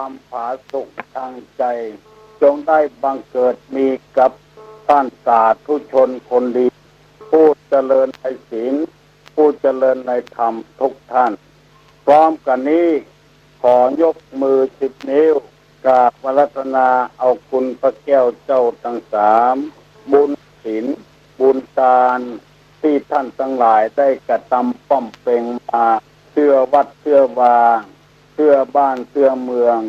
ความผาสุกทางใจจงได้บังเกิดมีกับท่านสาธุชนคนดีผู้เจริญในศีลผู้เจริญในธรรมทุกท่านพร้อมกันนี้ขอยกมือ10 นิ้วกราบอาราธนาเอาคุณพระแก้วเจ้าทั้ง3บุญศีลบุญทานที่ท่านทั้งหลายได้กระทำป้อมเป่งมาเพื่อวัดเพื่อวาเพื่อบ้านเพื่อเมือง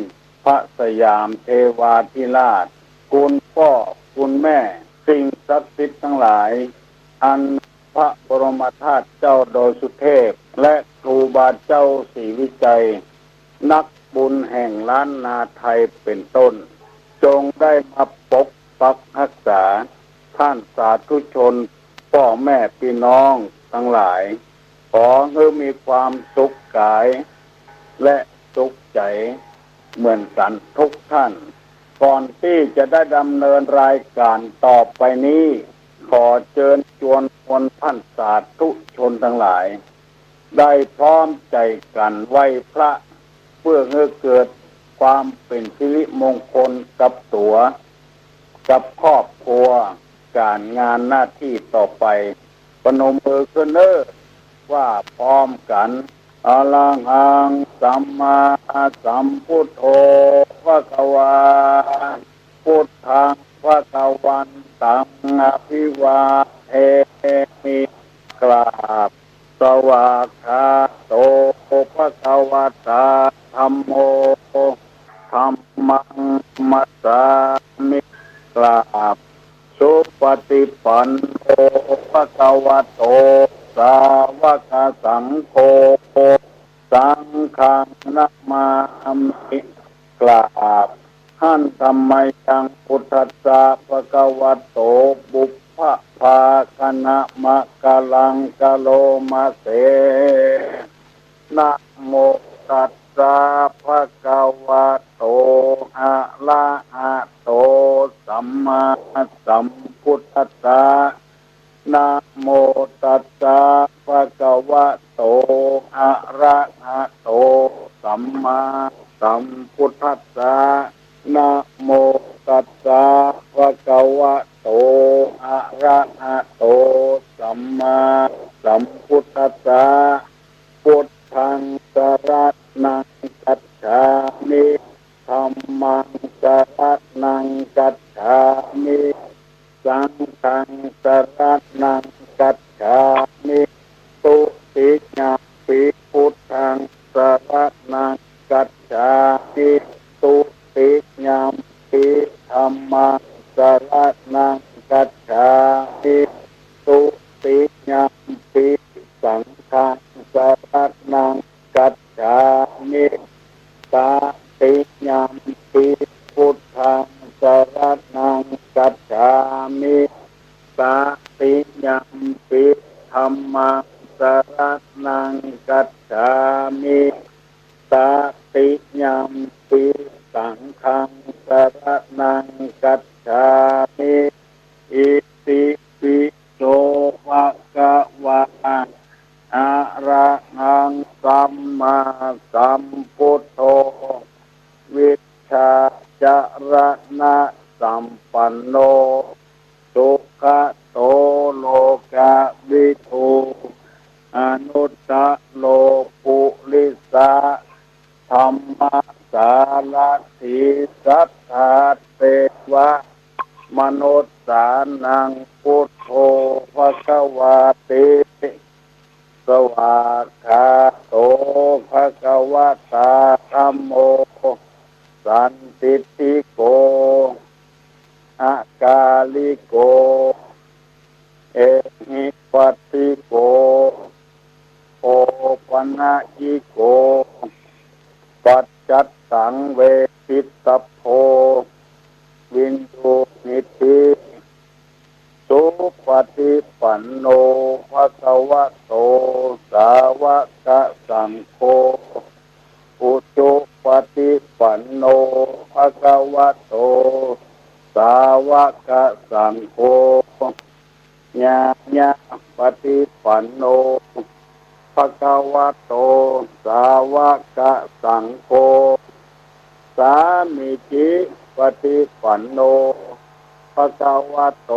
พระสยามเทวาธิราชคุณพ่อคุณแม่สิ่งศักดิ์สิทธิ์ทั้งหลายอันพระบรมธาตุเจ้าโดยสุเทพและครูบาเจ้าศรีวิจัยนักบุญแห่งล้านนาไทยเป็นต้นจงได้มาปกปักรักษาท่านสาธุชนพ่อแม่พี่น้องทั้งหลายขอให้มีความสุขกายและสุขใจเหมือนกันทุกท่านก่อนที่จะได้ดำเนินรายการต่อไปนี้ขอเชิญชวนคนท่านสาธุชนทั้งหลายได้พร้อมใจกันไหว้พระเพื่อให้เกิดความเป็นสิริมงคลกับตัวกับครอบครัวการงานหน้าที่ต่อไปปนมมือขึ้นเนอว่าพร้อมกันอะระหังสัมมาสัมพุทโธภะคะวาพุทธังภะคะวันตังอภิวาเทมิกราบสวากขาโตภะคะวะตาธัมโมธัมมังมัสสามิกราบสุปฏิปันโนภะคะวะโตสาวกสังโฆสังฆังนะมามิกราบท่านธัมมังพุทธัสสะภะคะวะโตบุพพภาคณะมะกะลังกะโลมะเสนะโมตัสสะภะคะวะโตอะระหะโตสัมมาสัมพุทธัสสะนะโมตัสสะภะคะวะโตอะระหะโตสัมมาสัมพุทธัสสะนะโมตัสสะภะคะวะโตอะระหะโตสัมมาสัมพุทธัสสะพุทธังสรณังกัจฉามิธัมมังสรณังกัจฉามิสังฆังสรณังกัจฉามิตุติยมปิพุทธังสรณังกัจฉามิตุติยมปิธัมมังสรณังกัจฉามิตุติยมปิสังฆังสรณังกัจฉามิตติยมปิพุทธังสรณังกัจฉามิตติยมปิธัมมังสรณังกัจฉามิตติยมปิสังฆังสรณังกัจฉามิอิติปิโสภะคะวะอะระหังสัมมาสัมพุทโธวิชชาจรณะสัมปันโนสุขโตโลกวิทูอนุตตโลปุริสะธัมมสารถิสัทธาเตวะมนุสสานังพุทโธภควาติสวากขาโตภควตาธัมโมสันติติโกอากาลิโกเอหิปัสสิโกโอปนะยิโกปัจจัตตังเวทิตโพวินโดนิติสุปฏิปันโนภะคะวะโตสาวกสังโฆอุจุปฏิปันโนภะคะวะโตสาวกสังโฆญาญาปฏิปันโนภะคะวะโตสาวกสังโฆสา มิจิปฏิปันโนภะคะวะโต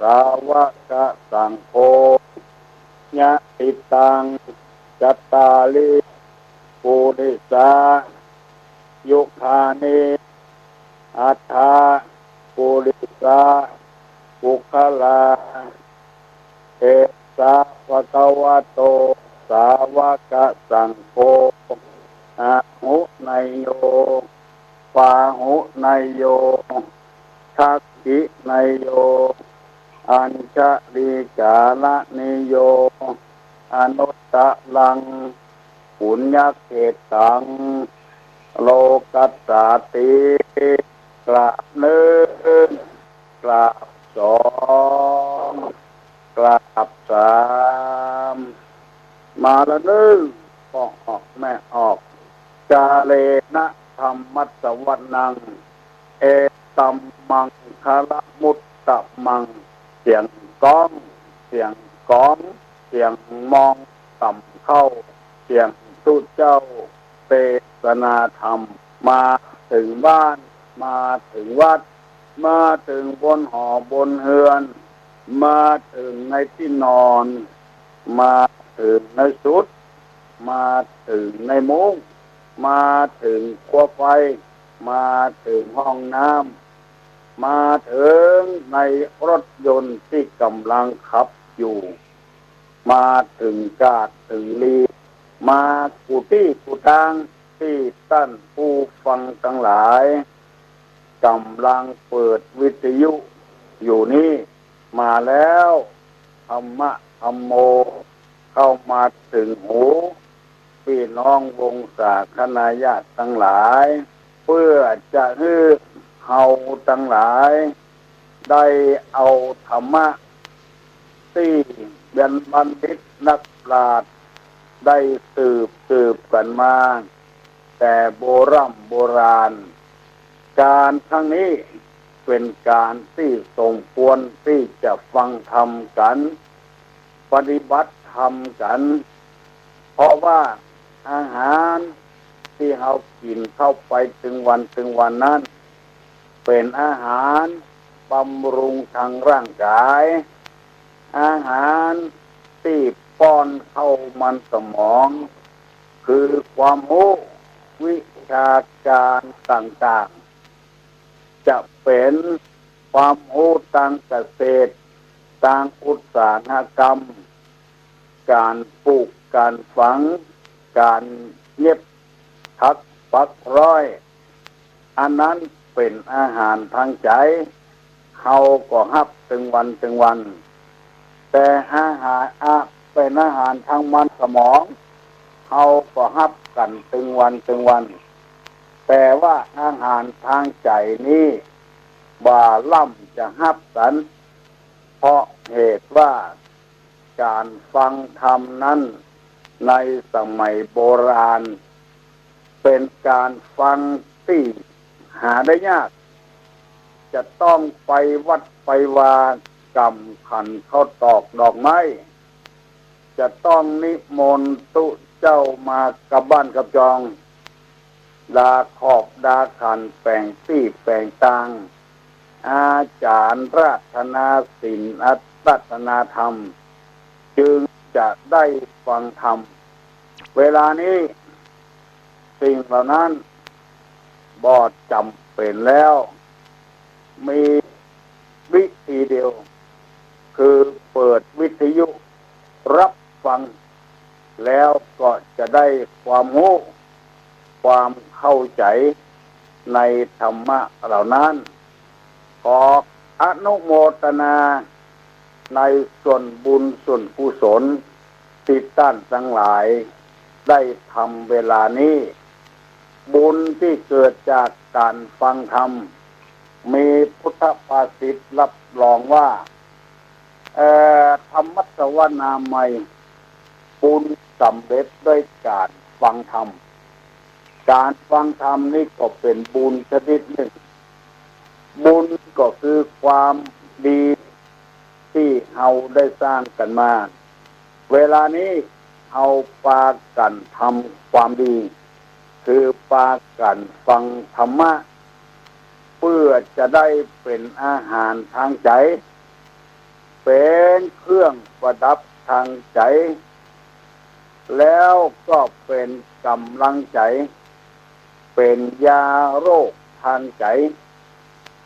สาวกสังโฆญะติตังจัตตาลิปุริสายุคานิอัฏฐาปุริสาปุคลาเอสะภะคะวะโตสาวกสังโฆอะหุไนโยปาหุไนโยทักขิไนโยอัญชลีกาละนิโยอนุตตะลังปุญญเขตังโลกัสสาติกราบหนึ่งกราบสองกราบสามมาละหนึ่งออกแม่ออกจาเลนะธรรมัสสวนังเอตัมมังคละมุตตะมังเสียงก้องเสียงก้องเสียงมองต่ำเข้าเสียงตุเจ้าเทศนาธรรมมาถึงบ้านมาถึงวัดมาถึงบนหอบนเฮือนมาถึงในที่นอนมาถึงในสุดมาถึงในมุ้งมาถึงครัวไฟมาถึงห้องน้ำมาถึงในรถยนต์ที่กำลังขับอยู่มาถึงกาดถึงลีมากุฏิกุฏังที่ท่านผู้ฟังทั้งหลายกำลังเปิดวิทยุอยู่นี่มาแล้วธรรมะธัมโมเข้ามาถึงหูพี่น้องวงศาคณาญาติทั้งหลายเพื่อจะให้เฮาทั้งหลายได้เอาธรรมะที่เป็นบัณฑิตนักปราชญ์ได้สืบกันมาแต่โบราณการทั้งนี้เป็นการที่สมควรที่จะฟังธรรมกันปฏิบัติธรรมกันเพราะว่าอาหารที่เรากินเข้าไปถึงวันนั้นเป็นอาหารบำรุงทางร่างกายอาหารที่ป้อนเข้ามันสมองคือความรู้วิชาการต่างๆจะเป็นความรู้ทางเกษตรทางอุตสาหกรรมการปลูกการฝังการเย็บถักปักร้อยอันนั้นเป็นอาหารทางใจเขาก็ฮับถึงวันแต่อาหารเป็นอาหารทางมันสมองเขาก็ฮับกันถึงวันแต่ว่าอาหารทางใจนี้บ่าล่ำจะฮับกันเพราะเหตุว่าการฟังธรรมนั้นในสมัยโบราณเป็นการฟังที่หาได้ยากจะต้องไปวัดไปวากำขันเข้าตอกดอกไม้จะต้องนิมนต์ตุเจ้ามากับบ้านกับจองดาขอบดาขันแปลงตี้แปลงตังอาจารย์ราธนาศิลป์รัตนาธรรมจึงจะได้ฟังธรรมเวลานี้สิ่งเหล่านั้นบอดจำเป็นแล้วมีวิธีเดียวคือเปิดวิทยุรับฟังแล้วก็จะได้ความรู้ความเข้าใจในธรรมะเหล่านั้นขออนุโมทนาในส่วนบุญส่วนกุศลที่ท่านทั้งหลายได้ทำเวลานี้บุญที่เกิดจากการฟังธรรมมีพุทธภาษิตรับรองว่าธรรมัสสวนาใหม่บุญสำเร็จด้วยการฟังธรรมการฟังธรรมนี่ก็เป็นบุญชนิดหนึ่งบุญก็คือความดีที่เราได้สร้างกันมาเวลานี้เอาปากันทำความดีท คือปากันฟังธรรมะเพื่อจะได้เป็นอาหารทางใจเป็นเครื่องประดับทางใจแล้วก็เป็นกำลังใจเป็นยาโรคทางใจ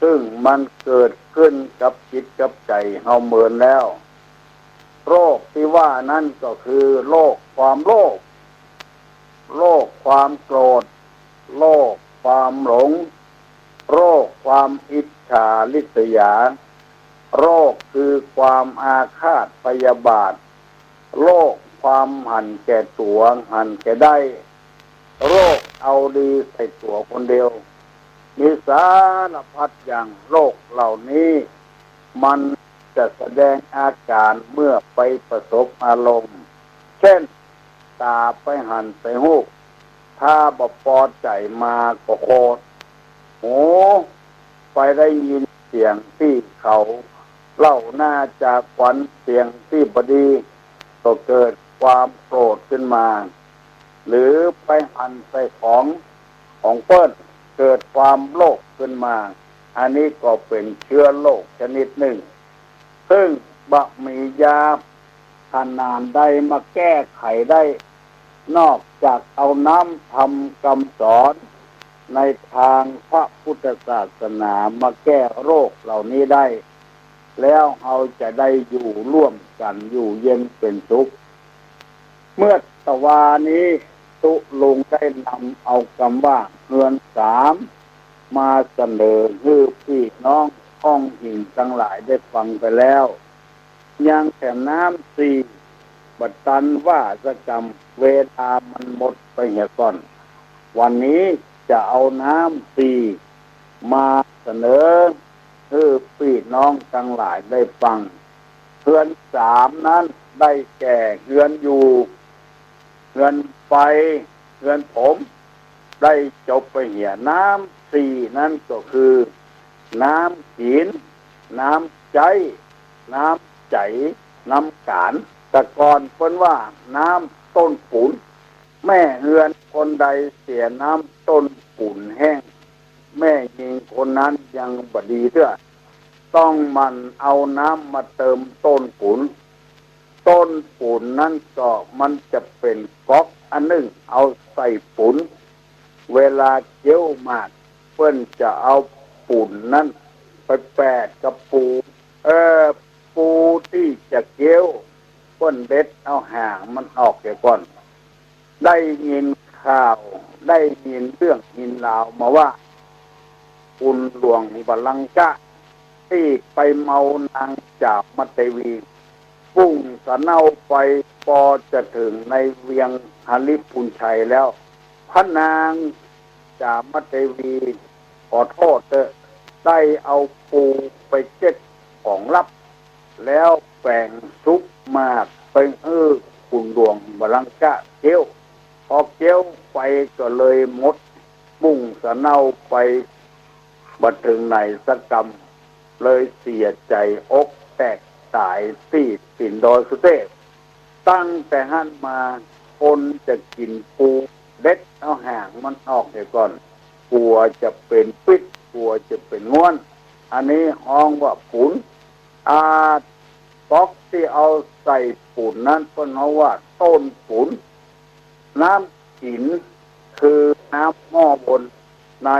ซึ่งมันเกิดขึ้นกับจิตกับใจเฮาเหมือนแล้วโรคที่ว่านั่นก็คือโรคความโลภโรคความโกรธโรคความหลงโรคความอิจฉาริษยาโรคคือความอาฆาตพยาบาทโรคความหันแก่ตัวหันแก่ได้โรคเอาดีใส่ตัวคนเดียวมีสารพัดอย่างโรคเหล่านี้มันจะแสดงอาการเมื่อไปประสบอารมณ์เช่นตาไปหันไปหูถ้าบ่พอใจมาก็โกรธหูไปได้ยินเสียงที่เขาเล่าน่าจะขวัญเสียงที่บดีก็เกิดความโกรธขึ้นมาหรือไปหันใส่ของเปิ้นเกิดความโลภขึ้นมาอันนี้ก็เป็นเชื้อโรคชนิดหนึ่งซึ่งบะมียาขนาดใดมาแก้ไขได้นอกจากเอาน้ำทำคำสอนในทางพระพุทธศาสนามาแก้โรคเหล่านี้ได้แล้วเราจะได้อยู่ร่วมกันอยู่เย็นเป็นสุขเมื่อตะวานี้ตุลุงได้นำเอาคำว่าเฮือนสามมาเสนอให้พี่น้องห้องหิ่งทั้งหลายได้ฟังไปแล้วยังแถมน้ำสี่บัดตันว่าสกรรมเวลามันหมดไปเหี่ยก่อนวันนี้จะเอาน้ำสี่มาเสนอให้พี่น้องทั้งหลายได้ฟังเฮือนสามนั้นได้แก่เฮือนอยู่เฮือนไฟเฮือนผมได้จบไปเหี่ยน้ำสี่นั่นก็คือน้ำศีลน้ำใจน้ำใจน้ำกานแต่ก่อนเพิ่นว่าน้ำต้นปุ๋นแม่เฮือนคนใดเสียน้ำต้นปุ๋นแห้งแม่ยิงคนนั้นยังบดีเถอะต้องมันเอาน้ำมาเติมต้นปุ๋นต้นปุ๋นนั่นก็มันจะเป็นก๊อกอันหนึ่งเอาใส่ปุ๋นเวลาเกี่ยวหมากเพิ่นจะเอาปุ๋นนั้นไปแปะกับปูที่จะเกี่ยวเพิ่นเด็ดเอาห่างมันออกเสียก่อนได้ยินข่าวได้ยินเรื่องยินราวมาว่าคุณหลวงบัลลังก์กะที่ไปเมานางจากมัตเตวีพุ่งสะเนาไปพอจะถึงในเวียงหฤปุญชัยแล้วพระนางจากมัตเตวีขอโทษเถอะได้เอาปูไปเจ็ดของลับแล้วแฝงซุกมากเป็นคุณหลวงบัลลังก์กะเกี้ยวพอเกี้ยวไปก็เลยมดมุ่งสะเนาไปบัดถึงไหนสักกรรมเลยเสียใจอกแตกตายที่ปิ่นดอยสุเทพตั้งแต่หันมาคนจะกินปูเด็ดเอาห่างมันออกเสียก่อนกลัวจะเป็นปิดกลัวจะเป็นง่วนอันนี้ห้องว่าปุ๋นก๊อกที่เอาใส่ปุ๋นนั้นเพิ่นเอาว่าต้นปุ๋นน้ำหินคือน้ำหม้อบนใน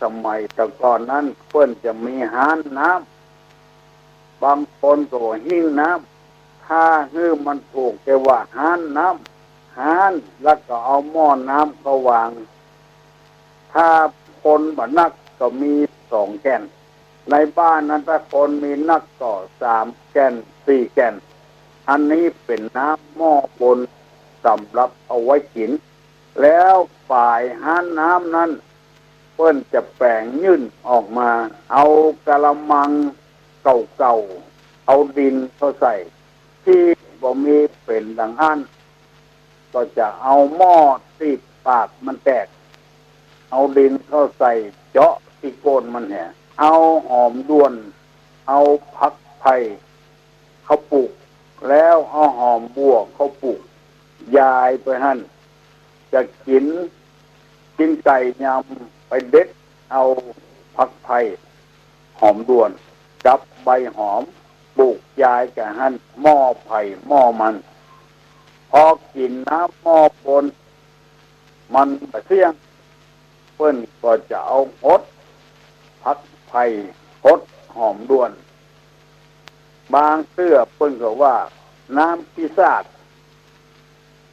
สมัยแต่ก่อนนั้นเพิ่นจะมีหานน้ำบางคนก็หิ้งน้ำถ้าฮื้อมันถูกแต่ว่าหานน้ำหานแล้วก็เอาหม้อน้ำเขาวางถ้าคนบ่นักก็มี2 แก่นในบ้านนั้นถ้าคนมีนักก็3 แก่น4 แก่นอันนี้เป็นน้ำหม้อบนสำหรับเอาไว้กินแล้วฝ่ายหานน้ำนั้นเพิ่นจะแปลงยื่นออกมาเอากะละมังเก่าๆเอาดินเข้าใส่ที่บ่มีเป็นดังอันก็จะเอาหม้อติดปากมันแตกเอาดินเข้าใส่เจาะที่โคนมันเนี่ยเอาหอมด้วนเอาผักไผ่เขาปลูกแล้วเอาหอมบัวเขาปลูกยายไปหั่นจะกิน กินไก่ยำไปเด็ดเอาผักไผ่หอมด่วนกับใบหอมปลูกยายแก่หันหม้อไผ่หม้อมันพอกินน้ำหม้อปนมันเสี่ยงเปิ้นก็จะเอาหดผักไผ่หดหอมด่วนบางเสื้อเปิ้นก็ว่าน้ำขี้ซาก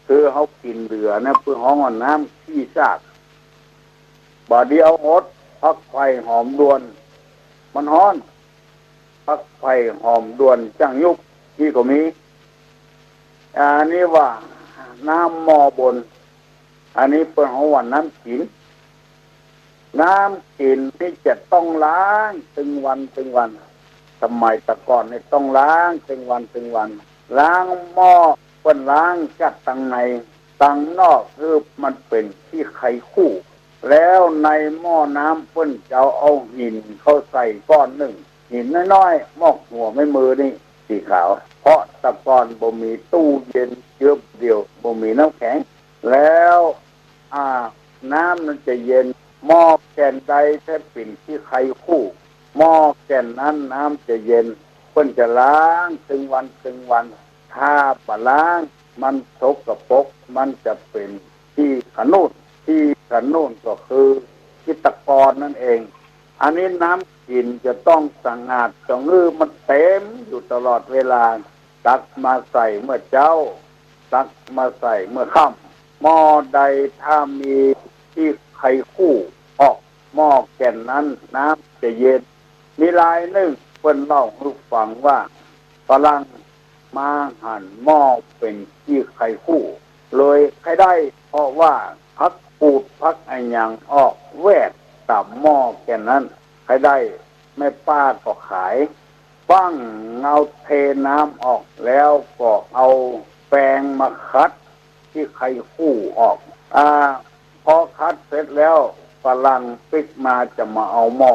คือเขากินเหลือนะเพื่อห้องว่าน้ำขี้ซากบ่เดียวหดผักไผ่หอมด่วนมันฮ้อนผักไผ่หอมด่วนจังยุกที่ก็มีอันนี้ว่าน้ำหม้อบนอันนี้เปิ้นเขาว่าน้ำกินน้ำกินนี่จะต้องล้างถึงวันสมัยตะก่อนนี่ต้องล้างถึงวันล้างหม้อเปิ้นล้างจากตังในตังนอกคือมันเป็นที่ไขคู่แล้วในหม้อน้ำเปิ้นจะเอาหินเข้าใส่ก้อนหนึ่งหินน้อยๆมอกหัวไม่มือนี่สีขาวเพราะตะก่อนบ่มีตู้เย็นเยือบเดียวบ่มีน้ำแข็งแล้วน้ำมันจะเย็นหม้อแก่นใดแท้ปิ่นที่ไขคู่หม้อแก่นนั้นน้ำจะเย็นเพิ่นจะล้างถึงวันถ้าบ่ล้างมันสกปรกมันจะเป็นที่ขนุนก็คือที่ตะกอนนั่นเองอันนี้น้ำกินจะต้องสะอาดจงมันเต็มอยู่ตลอดเวลาตักมาใส่เมื่อเช้าตักมาใส่เมื่อค่ำหม้อใดถ้ามีที่ไขคู่ออกหม้อแก่นนั้นน้ำจะเย็นมีรายหนึ่งเพิ่นเล่าให้ฟังว่าฝรั่งมาหั่นหม้อเป็นที่ไขคู่เลยใครได้เพราะว่าพักปูดพักไอหยังออกแวกตับหม้อแก่นนั้นใครได้แม่ป้าก็ขายบ้างเอาเทน้ำออกแล้วก็เอาแปรงมาคัดที่ไขคู่ออกพอคัดเสร็จแล้วฝรั่งปิกมาจะมาเอาหม้อ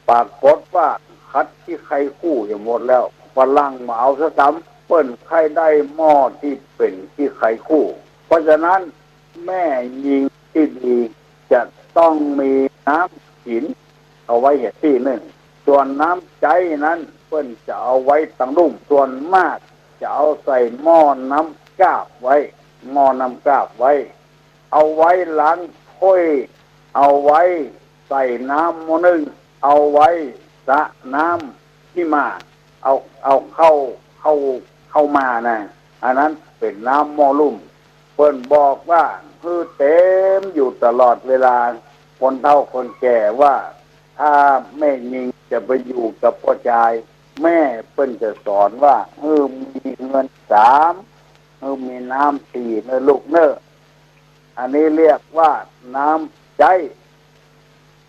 ปรากฏว่าคัดที่ไขคู่อย่างหมดแล้วฝรั่งมาเอาซะซ้ำเปิ้นใครได้หม้อที่เป็นที่ไขคู่เพราะฉะนั้นแม่ยิงที่ดีจะต้องมีน้ำกินเอาไว้ที่หนึ่งส่วนน้ำใจนั้นเปิ้นจะเอาไว้ตั้งรุ่มส่วนมากจะเอาใส่หม้อน้ำกาบไว้เอาไว้ล้างถ้วยเอาไว้ใส่น้ำมื้อนึงเอาไว้สระน้ำที่มาเอาเข้ามานะอันนั้นเป็นน้ำหม้อลุ่มเพิ่นบอกว่าคือเต็มอยู่ตลอดเวลาคนเฒ่าคนแก่ว่าถ้าแม่ยิงจะไปอยู่กับพ่อชายแม่เพิ่นจะสอนว่ามีเงิน3มีน้ำ4เนอะลูกเนอะอันนี้เรียกว่าน้ำใจ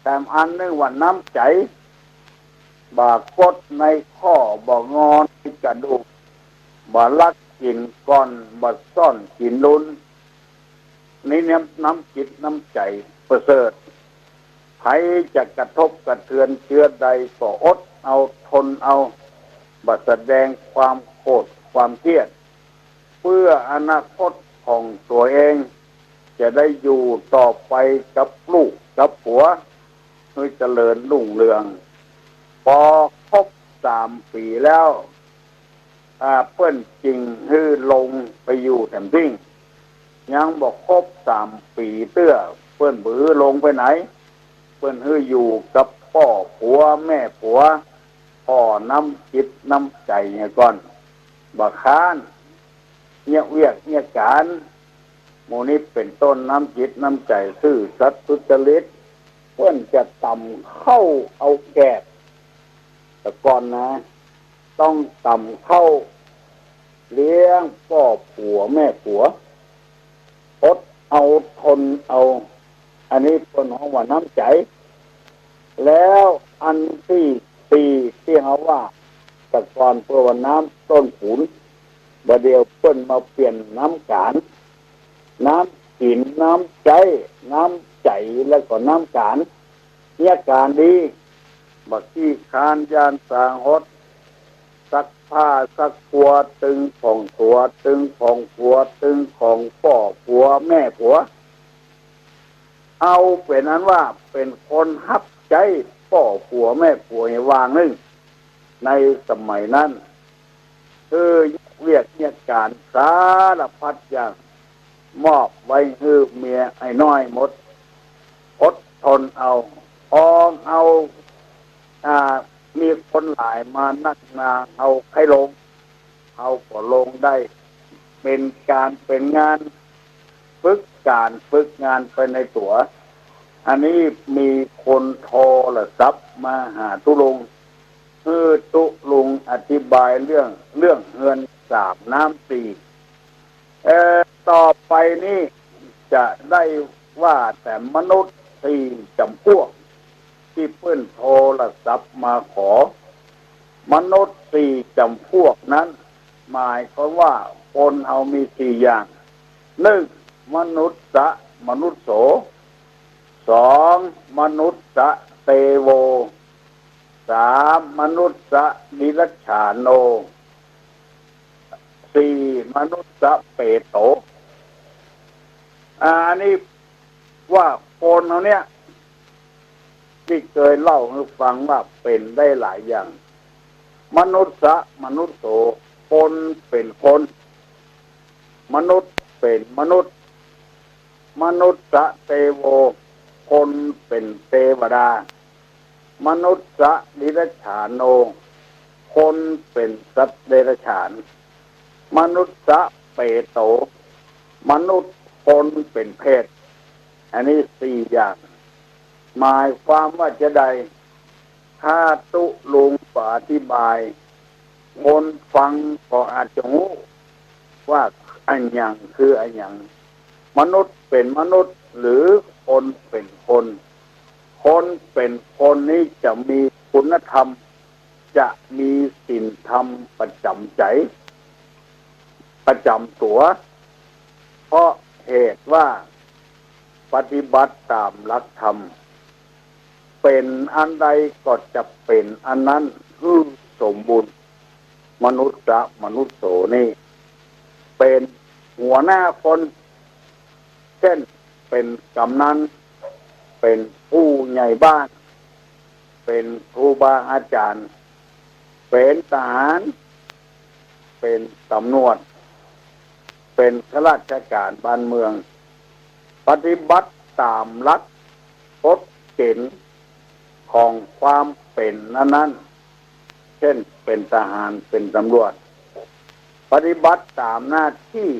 แต่อันนึงว่าน้ำใจบากดในข้อบางอนกระดูกบาลักกินก้อนบาซ่อนกินลุ้นนี่น้ำจิตน้ำใจประเสริฐใครจะกระทบกระเทือนเชื้อใดก็อดเอาทนเอาบัดแสดงความโกรธความเครียดเพื่ออนาคตของตัวเองจะได้อยู่ต่อไปกับลูกกับผัวให้เจริญรุ่งเรืองพอครบ3 ปีแล้วเปิ้นจริงฮือลงไปอยู่แถมทิ้งยังบอกครบ3 ปีเตื้อเปิ้นบือลงไปไหนเปิ้นฮืออยู่กับพ่อผัวแม่ผัวพ่อน้ำจิตน้ำใจเนี่ยก่อนบักค้านเนี่ยเวียกเนี่ยการโมนี้เป็นต้นน้ำจิตน้ำใจซื่อสัตย์สุจริตเปิ้นจะต่ำเข้าเอาแก่แต่ก่อนนะต้องต่ำเข้าเลี้ยงพ่อผัวแม่ผัวอดเอาทนเอาอันนี้คนของว่าน้ำใจแล้วอันที่เขาว่าแต่ก่อนเพื่อว่าน้ำต้นขุนบดเดียวเปิ้นมาเปลี่ยนน้ำกานน้ำกินน้ำใจแล้วก็น้ำกานเนี่ยการดีบักที่คานยานสางหดซักผ้าซักผัวตึงของผัวตึงของผัวตึงของพ่อผัวแม่ผัว เอาเป็นนั้นว่าเป็นคนฮับใจพ่อผัวแม่ผัวให้วางนึงในสมัยนั้นคือเรียกเนียกการสารพัดอย่างมอบไว้ให้เมียไอ้น้อยหมดอดทนเอาเอามีคนหลายมานักนาเอาให้ลงเอาก็ลงได้เป็นการเป็นงานฝึกงานไปในตัวอันนี้มีคนโทรศัพท์มาหาตุลุงคือตุลุงอธิบายเรื่องเงินสามน้ำสี่ต่อไปนี้จะได้ว่าแต่มนุษย์สี่จำพวกที่เพิ่นโทรศัพท์มาขอมนุษย์สี่จำพวกนั้นหมายความว่าคนเอามีสี่อย่างหนึ่งมนุษย์มนุษย์โสสองมนุษย์เตโวสามมนุษย์นิรัจฉาโนสี่มนุษย์เปโตอันนี้ว่าคนเขาเนี้ยที่เคยเล่าให้ฟังว่าเป็นได้หลายอย่างมนุษย์มนุษย์โสคนเป็นคนมนุษย์เป็นมนุษย์มนุษย์เตโวคนเป็นเทวดามนุษย์นิรัจฉาโนคนเป็นสัตว์เดรัจฉานมนุษย์เปโตมนุษย์คนเป็นเพศอันนี้สี่อย่างหมายความว่าจะได้ถ้าตุลุงอธิบายคนฟังก็อาจจะรู้ว่าอันอย่างคืออันอย่างมนุษย์เป็นมนุษย์หรือคนเป็นคนคนเป็นคนนี้จะมีคุณธรรมจะมีศีลธรรมประจำใจประจำตัวเพราะเหตุว่าปฏิบัติตามหลักธรรมเป็นอันใดก็จะเป็นอันนั้นคือสมบูรณ์มนุษย์มนุษย์โสนี่เป็นหัวหน้าคนเช่นเป็นกำนันเป็นผู้ใหญ่บ้านเป็นครูบาอาจารย์เป็นทหารเป็นตำรวจเป็นข้าราชการบ้านเมืองปฏิบัติตามหลักกฎเกณฑ์ของความเป็นนั้นเช่นเป็นทหารเป็นตำรวจปฏิบัติตามหน้าที่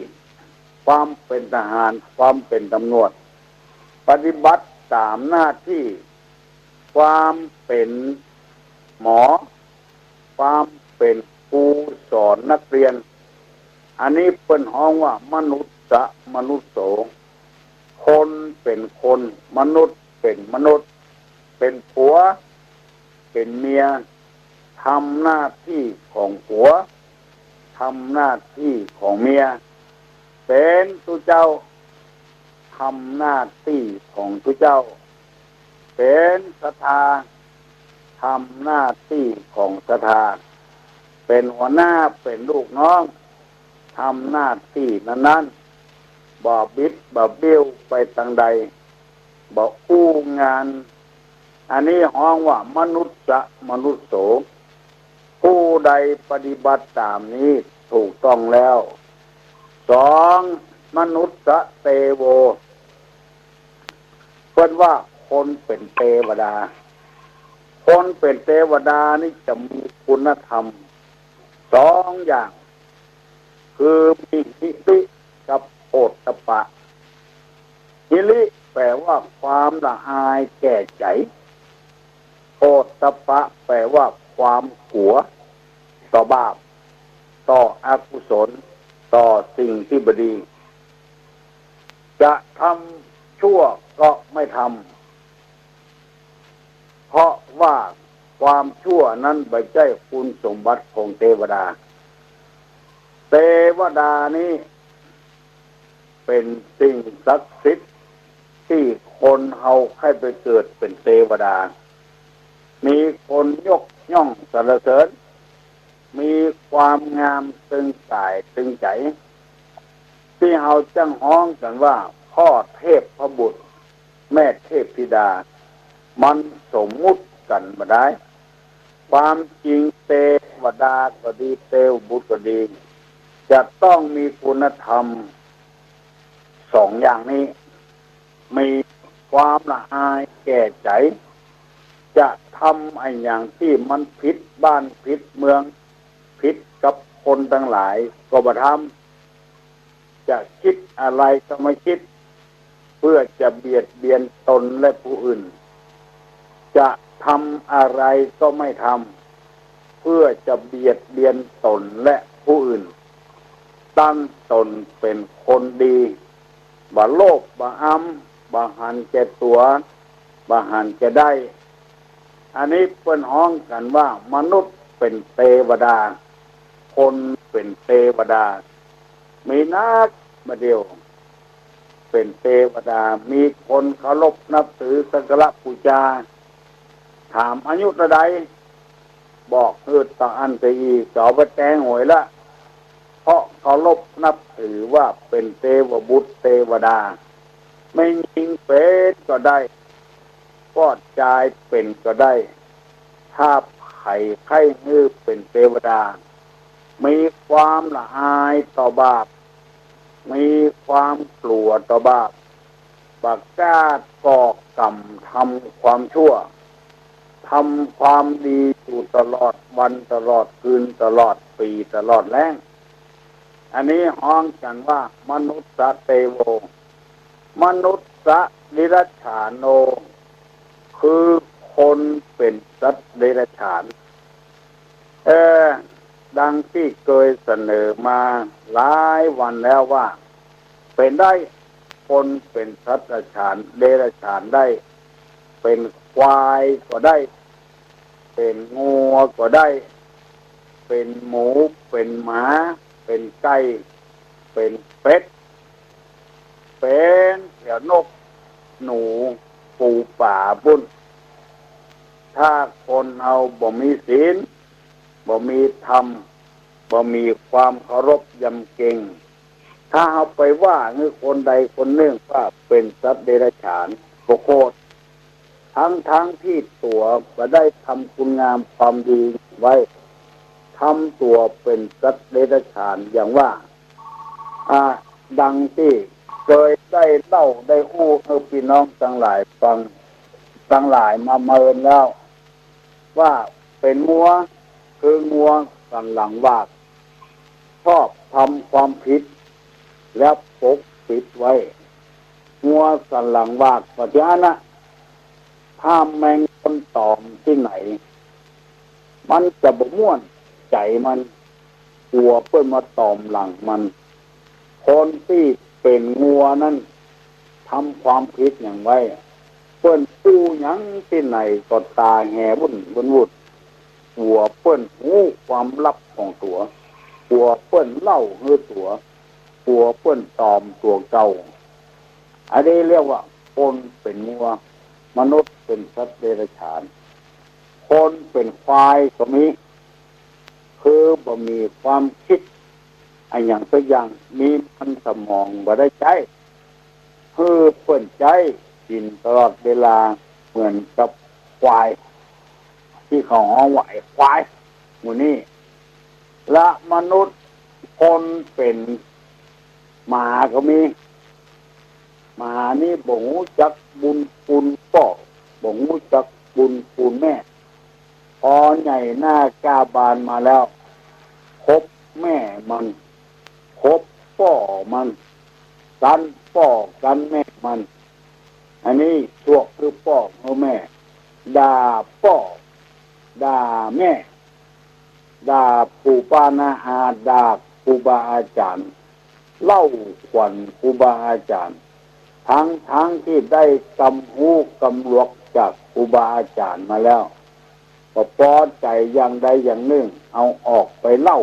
ความเป็นทหารความเป็นตำรวจปฏิบัติตามหน้าที่ความเป็นหมอความเป็นครูสอนนักเรียนอันนี้เป็นห้องว่ามนุษย์มนุษย์โสคนเป็นคนมนุษย์เป็นมนุษย์เป็นผัวเป็นเมียทำหน้าที่ของผัวทำหน้าที่ของเมียเป็นตัวเจ้าทำหน้าที่ของตัวเจ้าเป็นศรัทธาทำหน้าที่ของศรัทธาเป็นหัวหน้าเป็นลูกน้องทำหน้าที่นั้นบ่บิดบ่เบี้ยวไปทางใดบ่อู้งานอันนี้ห้องว่ามนุษย์มนุษย์โสผู้ใดปฏิบัติตามนี้ถูกต้องแล้วสองมนุษย์เตโวเพิ่นว่าคนเป็นเทวดาคนเป็นเทวดานี่จะมีคุณธรรมสองอย่างคือมีหิริกับโอตตัปปะหิริแปลว่าความละอายแก่ใจโอตตัปปะแปลว่าความกลัวต่อบาปต่ออกุศลต่อสิ่งที่บดีจะทำชั่วก็ไม่ทำเพราะว่าความชั่วนั้นไม่ใช่คุณสมบัติของเทวดาเทวดานี้เป็นสิ่งศักดิ์สิทธิ์ที่คนเอาให้ไปเกิดเป็นเทวดามีคนยกย่องสรรเสริญมีความงามตึงกายตึงใจที่เอาจังฮ้องกันว่าพ่อเทพพบุตร แม่เทพธิดามันสมมุติกันมาได้ความจริงเทวดาก็ดีเทวบุตรก็ดีจะต้องมีคุณธรรมสองอย่างนี้มีความละอายแก่ใจจะทำไอ้อย่างที่มันผิดบ้านผิดเมืองผิดกับคนทั้งหลายก็บ่ทำจะคิดอะไรก็ไม่คิดเพื่อจะเบียดเบียนตนและผู้อื่นจะทำอะไรก็ไม่ทำเพื่อจะเบียดเบียนตนและผู้อื่นตั้งตนเป็นคนดีบ่โลภบ่อำบ่หันแก่ตัวบ่หันแก่ได้อันนี้เปิ้นฮ้องกันว่ามนุษย์เป็นเทวดาคนเป็นเทวดามีนักมาเดียวเป็นเทวดามีคนเคารพนับถือสักการะบูชาถามอายุเท่าใดบอกต่ออันไปอีกต่อไปแตงหวยละเพราะเคารพนับถือว่าเป็นเทวบุตรเทวดาไม่ยิงเป็นก็ได้ปอดใจเป็นก็ได้ถ้าไข่ไข้ฮือเป็นเทวดามีความละอายต่อบาปมีความกลัวต่อบาปบักกล้าก่อกรรมทำความชั่วทำความดีอยู่ตลอดวันตลอดคืนตลอดปีตลอดแล้งอันนี้ฮ้องกันว่ามนุษย์เทโวมนุษย์นิรัจฉานโนคือคนเป็นสัตว์เดรัจฉานดังที่เคยเสนอมาหลายวันแล้วว่าเป็นได้คนเป็นสัตว์เดรัจฉานได้เป็นควายก็ได้เป็นงูก็ได้เป็นหมูเป็นหมาเป็นไก่เป็นเป็ดเป็นเสือนกหนูปูป่าบุญถ้าคนเอาบ่มีศีลบ่มีธรรมบ่มีความเคารพยำเกรงถ้าเอาไปว่าเมื่อคนใดคนหนึ่งว่าเป็นสัตว์เดรัจฉานโกโคตทั้งที่ตัวก็ได้ทำคุณงามความดีไว้ทำตัวเป็นสัตว์เดรัจฉานอย่างว่าดังที่เคยได้เล่าได้อู้พี่น้องทั้งหลายฟังทั้งหลายมาเมินแล้วว่าเป็นงัวคืองัวสันหลังวากชอบทำความผิดแล้วปกปิดไว้งัวสันหลังวากปัจจุบันนะถ้าแมงคนตอมที่ไหนมันจะบ่ม่วนใจมันกลัวเปิ้นมาตอมหลังมันคนที่เป็นงัวนั้นทำความผิดอย่างไว้เปิ้นตู้หยังที่ไหนก็ตาแห่วุ่นกลัวเปิ้นหูความลับของตัวกลัวเปิ้นเล่าเฮือตัวกลัวเปิ้นตอมตัวเก่าอันนี้เรียกว่าคนเป็นงัวมนุษย์เป็นสัตว์เดรัจฉานคนเป็นควายก็มีคือบ่มีความคิดอันอย่างสักอย่างมีมันสมองบ่ได้ใจคือเปิ้นใจกินตลอดเวลาเหมือนกับควายที่เขาห้องไหวควายหมู่นี้และมนุษย์คนเป็นหมาก็มีหมานี่บ่ฮู้จักบุญคุณพ่อบ่ฮู้จักบุญคุณแม่พอใหญ่หน้ากาบานมาแล้วคบแม่มันคบพ่อมันกันพ่อกันแม่มันอันนี้พวกคือพ่อคือแม่ด่าพ่อด่าแม่ด่าปู่ป้านาอาด่าครูบาอาจารย์เล่าขวัญครูบาอาจารย์ทั้งที่ได้กำหูกำหลวกจากครูบาอาจารย์มาแล้วก็พอใจอย่างใดอย่างหนึ่งเอาออกไปเล่า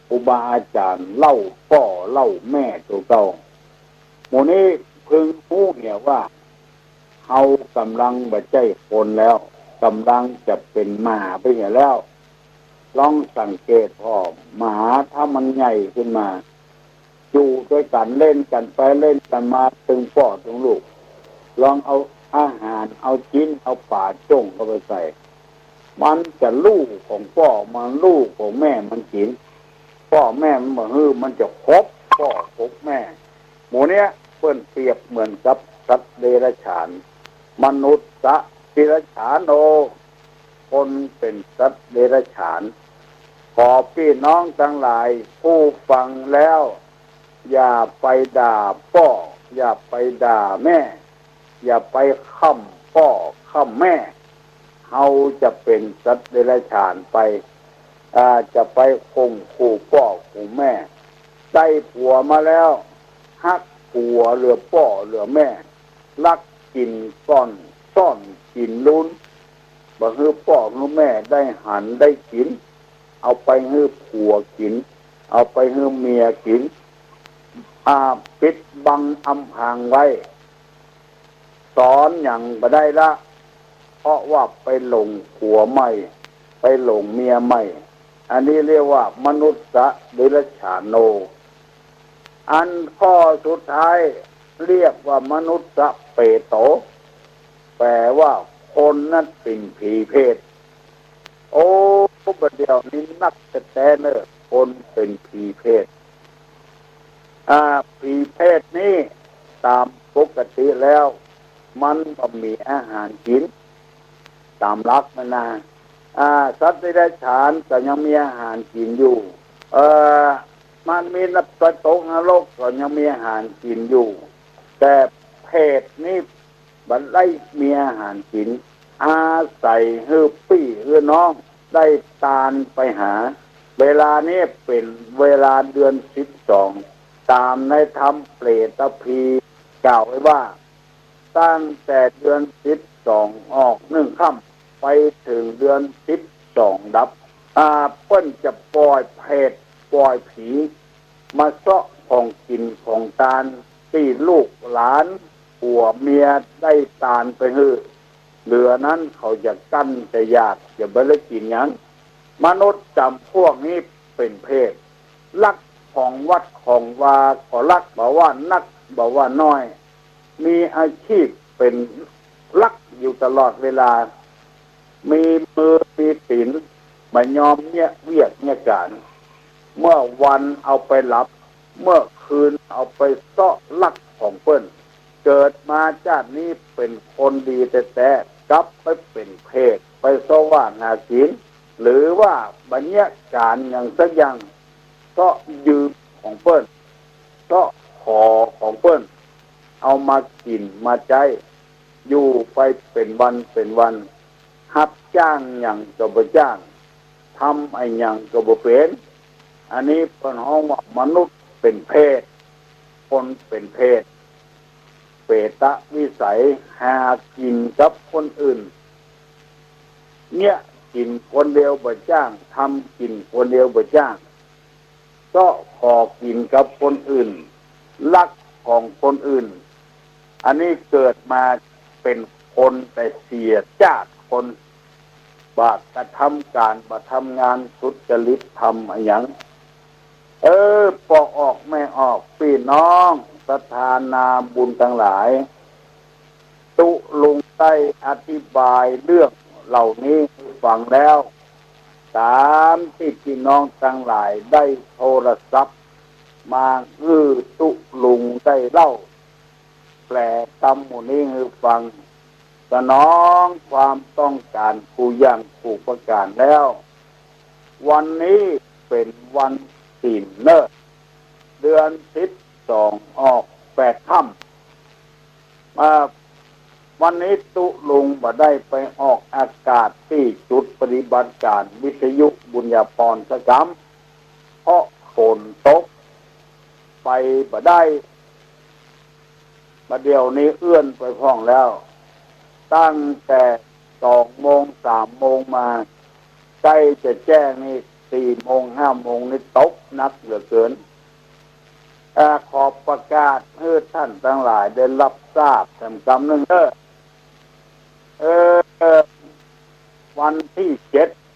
ครูบาอาจารย์เล่าพ่อเล่าแม่ตัวเก่าหมู่นี้พึงรู้เนี่ยว่าเขากำลังบ่ใจคนแล้วกำลังจะเป็นหมาไปเหี่ยแล้วลองสังเกตพอหมาถ้ามันใหญ่ขึ้นมาอยู่ด้วยกันเล่นกันไปเล่นกันมาถึงพ่อถึงลูก ลองเอาอาหารเอาชิ้นเอาป่าจ้งเข้าไปใส่มันจะลูกของพ่อมันลูกของแม่มันกินพ่อแม่มันบอกมันจะครบพ่อครบแม่หมูเนี้ยเพื่อนเปรียบเหมือนกับสัตว์เดรัจฉานมนุษย์สัตว์เดรัจฉานโอคนเป็นสัตว์เดรัจฉานขอพี่น้องทั้งหลายผู้ฟังแล้วอย่าไปด่าพ่ออย่าไปด่าแม่อย่าไปค้ำพ่อค้ำแม่เขาจะเป็นสัตว์เดรัจฉานไปจะไปข่มขู่พ่อขู่แม่ได้ผัวมาแล้วฮักผัวเหลือพ่อเหลือแม่ลักกินซ่อนกินลุ้นบ่ฮื้อพ่อฮื้อแม่ได้หันได้กินเอาไปฮื้อผัวกินเอาไปฮื้อเมียกินปิดบังอำพรางไว้สอนอย่างบ่ได้ละเพราะว่าไปหลงผัวใหม่ไปหลงเมียใหม่อันนี้เรียกว่ามนุษย์เดรัจฉานโนอันข้อสุดท้ายเรียกว่ามนุษย์เปโตแปลว่าคนนั้นเป็นผีเพศโอ้ประเดี๋ยวนี้นักแต่เนอคนเป็นผีเพศผีเพศนี้ตามปกติแล้วมันก็มีอาหารกินตามรักมันนะสัตว์เดรัจฉานก็ยังมีอาหารกินอยู่มันมีนับประตกนรกก็ยังมีอาหารกินอยู่แต่เพศนี้บัดไล่มีอาหารกินอาศัยฮือปี้ฮือน้องได้ตานไปหาเวลานี้เป็นเวลาเดือน12ตามในธรรมเปรตพีกล่าวไว้ว่าตั้งแต่เดือน12ออก1 ค่ำไปถึงเดือน12ดับเปิ้นจะปล่อยเพศปล่อยผีมาเซาะของกินของตาลที่ลูกหลานผัวเมียได้ตานไปฮื้อเหลือนั้นเขาจะกั้นจะยากจะบ่ได้กินหยังมนุษย์จำพวกนี้เป็นเพศลักของวัดของวาก็ลักบอกว่านักบอกว่าน้อยมีอาชีพเป็นลักอยู่ตลอดเวลามีมือมีศีลไม่ยอมเนี่ยเวียกเนี่ยการเมื่อวันเอาไปหลับเมื่อคืนเอาไปเซาะลักของเปิ้นเกิดมาชาตินี้เป็นคนดีแต่กลับไปเป็นเพศไปสว่างหาศีลหรือว่าบัญญัติการอย่างสักอย่างก็ยืมของเปิ้นก็ขอของเปิ้นเอามากินมาใจอยู่ไปเป็นวันรับจ้างอย่างก็บ่จ้างทำไอ้อย่างก็บ่เป็นอันนี้เพิ่นฮ้องว่ามนุษย์เป็นเพศคนเป็นเพศเปตวิสัยหากินกับคนอื่นเนี่ยกินคนเดียวบ่จ้างทำกินคนเดียวบ่จ้างก็ขอกินกับคนอื่นลักของคนอื่นอันนี้เกิดมาเป็นคนแต่เสียชาติคนบาปกระทำการบาทำงานสุจริตทำอะไรอย่างปอกออกไม่ออกพี่น้องสถานาบุญทั้งหลายตุลุงได้อธิบายเรื่องเหล่านี้ฟังแล้วตามที่พี่น้องทั้งหลายได้โทรศัพท์มาตุลุงได้เล่าแปลตำหมู่นี้ให้ฟังสนองความต้องการผู้อย่างผู้ประการแล้ววันนี้เป็นวันศีลเลิศเดือน12ออก8 ค่ำวันนี้ตุลุงบ่ได้ไปออกอากาศที่จุดปฏิบัติการวิทยุบุญญาพรสกรรมเพราะฝนตกไปบ่ได้ประเดี๋ยวนี้เอื้อนไปพ้องแล้วตั้งแต่2 โมง 3 โมงมาใกล้จะแจ้งนี่4 โมง 5 โมงนี่ตกหนักเหลือเกินขอประกาศให้ท่านทั้งหลายได้รับทราบกำหนึ่งวันที่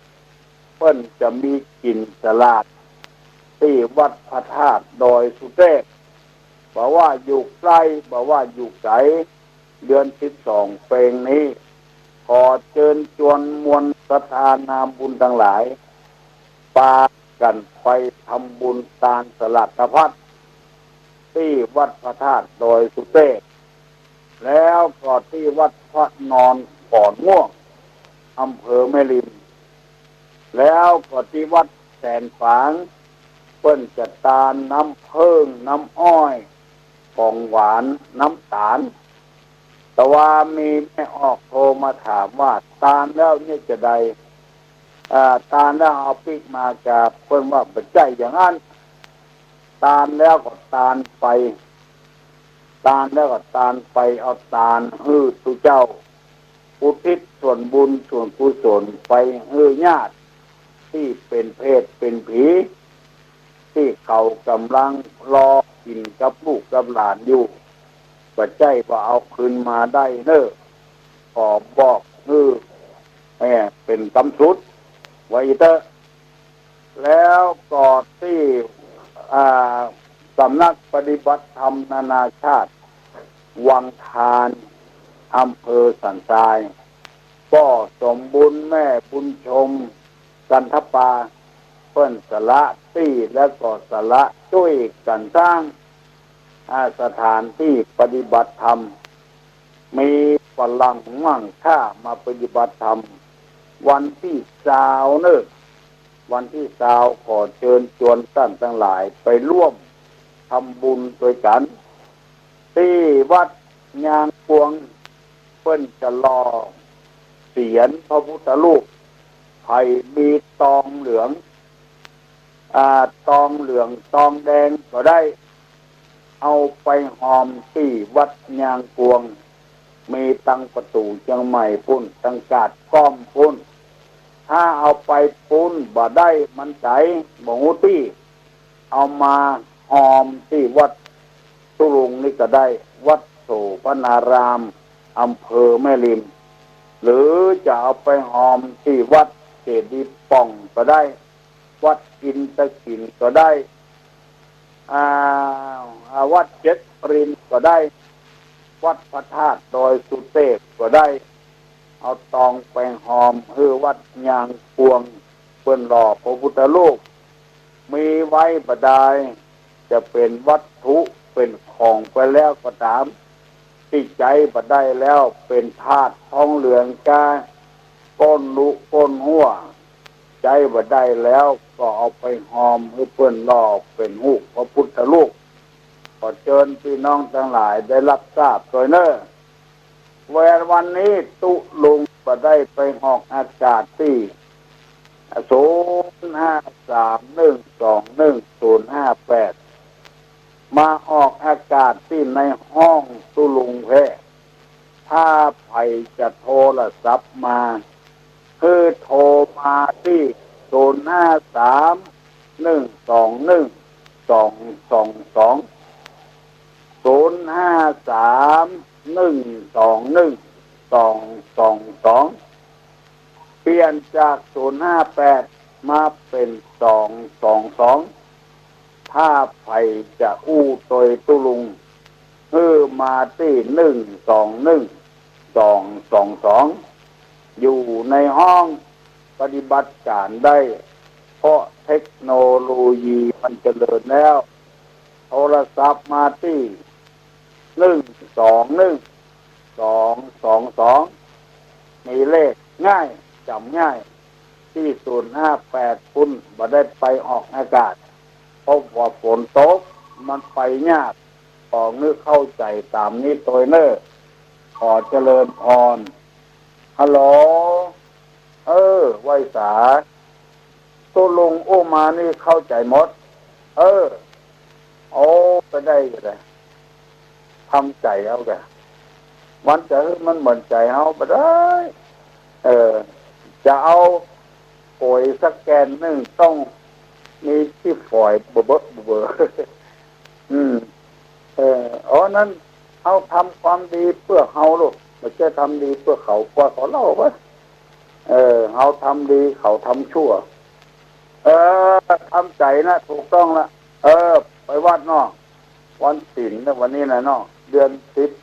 7เพิ่นจะมีกินสลากที่วัดพระธาตุดอยสุเทพบอกว่าอยู่ใกล้บอกว่าอยู่ไกล เดือน12เพลงนี้ขอเชิญชวนมวลศรัทธานาบุญทั้งหลายปากันไปทำบุญตานสลัดพัดที่วัดพระธาตุดอยสุเทพแล้วก็ที่วัดพระนอนก่อนม่วงอำเภอแม่ริมแล้วก็ที่วัดแสนฝางเปิ้นจะตาลน้ำเพิ่งน้ำอ้อยของหวานน้ำตาลแต่ว่ามีแม่ออกโทรมาถามว่าตาลแล้วเนี่ยจะได้ตาลแล้วเอาปิกมาจากเพิ่นว่าปัจจัยอย่างนั้นตาลแล้วก็ตาลไปตาลแล้วก็ตาลไปเอาตาลตุเจ้าอุทิศส่วนบุญส่วนกุศลไปญาติที่เป็นเพศเป็นผีที่เขากำลังรอกินกับลูกกับหลานอยู่ปัจจัยว่าเอาคืนมาได้เนอะขอบอกเป็นกำสุดไว้เตอแล้วก็ที่สำนักปฏิบัติธรรมนานาชาติวังทานอำเภอสันทรายก็สมบุญแม่บุญชมกันทปาเพิ่นสละที่และก็สละช่วยกันสร้างสถานที่ปฏิบัติธรรมมีฝรั่งมั่งค่ามาปฏิบัติธรรมวันที่20เนอะวันที่20ขอเชิญชวนท่านทั้งหลายไปร่วมทำบุญด้วยกันที่วัดยางพวงเพิ่นจะรอเสียรพระพุทธรูปไผ่มีตองเหลืองตองเหลืองตองแดงก็ได้เอาไปหอมที่วัดยางพวงมีตั้งประตูเชียงใหม่พุ่นตั้งกาดก้อมพุ่นถ้าเอาไปปุ้นบ่ได้มันใจบ่ฮู้ตี้เอามาหอมที่วัดตุลุงนี่ก็ได้วัดโสภณารามอำเภอแม่ริมหรือจะเอาไปหอมที่วัดเจดีย์ป่องก็ได้วัดกินตะกินก็ได้วัดเจ็ดรินก็ได้วัดพระธาตุดอยสุเทพก็ได้เอาตองไปหอมวัดยางพวงเปิ้นหล่อพระพุทธรูปมีไว้ประดายจะเป็นวัตถุเป็นของไปแล้วก็ตามที่ใจประได้แล้วเป็นธาตุทองเหลืองกาก้นลุก้นหัวใจประได้แล้วก็เอาไปหอมให้เปิ้นหล่อเป็นหูพระพุทธรูปขอเชิญพี่น้องทั้งหลายได้รับทราบโดยเนอะวันนี้ตุลุงก็ได้ไปออกอากาศที่0531210058มาออกอากาศที่ในห้องตุลุงแพถ้าใครจะโทรศัพท์มาโทรมาที่05312122เปลี่ยนจาก058มาเป็น222ถ้าใครจะอู้โดยตุลุงมาที่121222อยู่ในห้องปฏิบัติการได้เพราะเทคโนโลยีมันเจริญแล้วโทรศัพท์มาที่121222มีเลขง่ายจำง่ายที่058คุณบ่ได้ไปออกอากาศเพราะว่าฝนตกมันไปยากของนึกเข้าใจตามนี้ตัวเนอขอเจริญพรฮัลโหลไว้สาตุลุงโอมานี่เข้าใจหมดโอ้ไปได้เลยทำใจเอาแกมันจะมันเหมือนใจเอาไปได้จะเอาป่วยสแกนหนึ่งต้องมีที่ฝอยเบอนั้นเอาทำความดีเพื่อเขาลูกไม่ใช่ทำดีเพื่อเขากว่าเขาเล่าวะเอาทำดีเขาทำชั่วทำใจนะถูกต้องละไปวัดเนาะวันศีลนะวันนี้นะเนาะ เดือน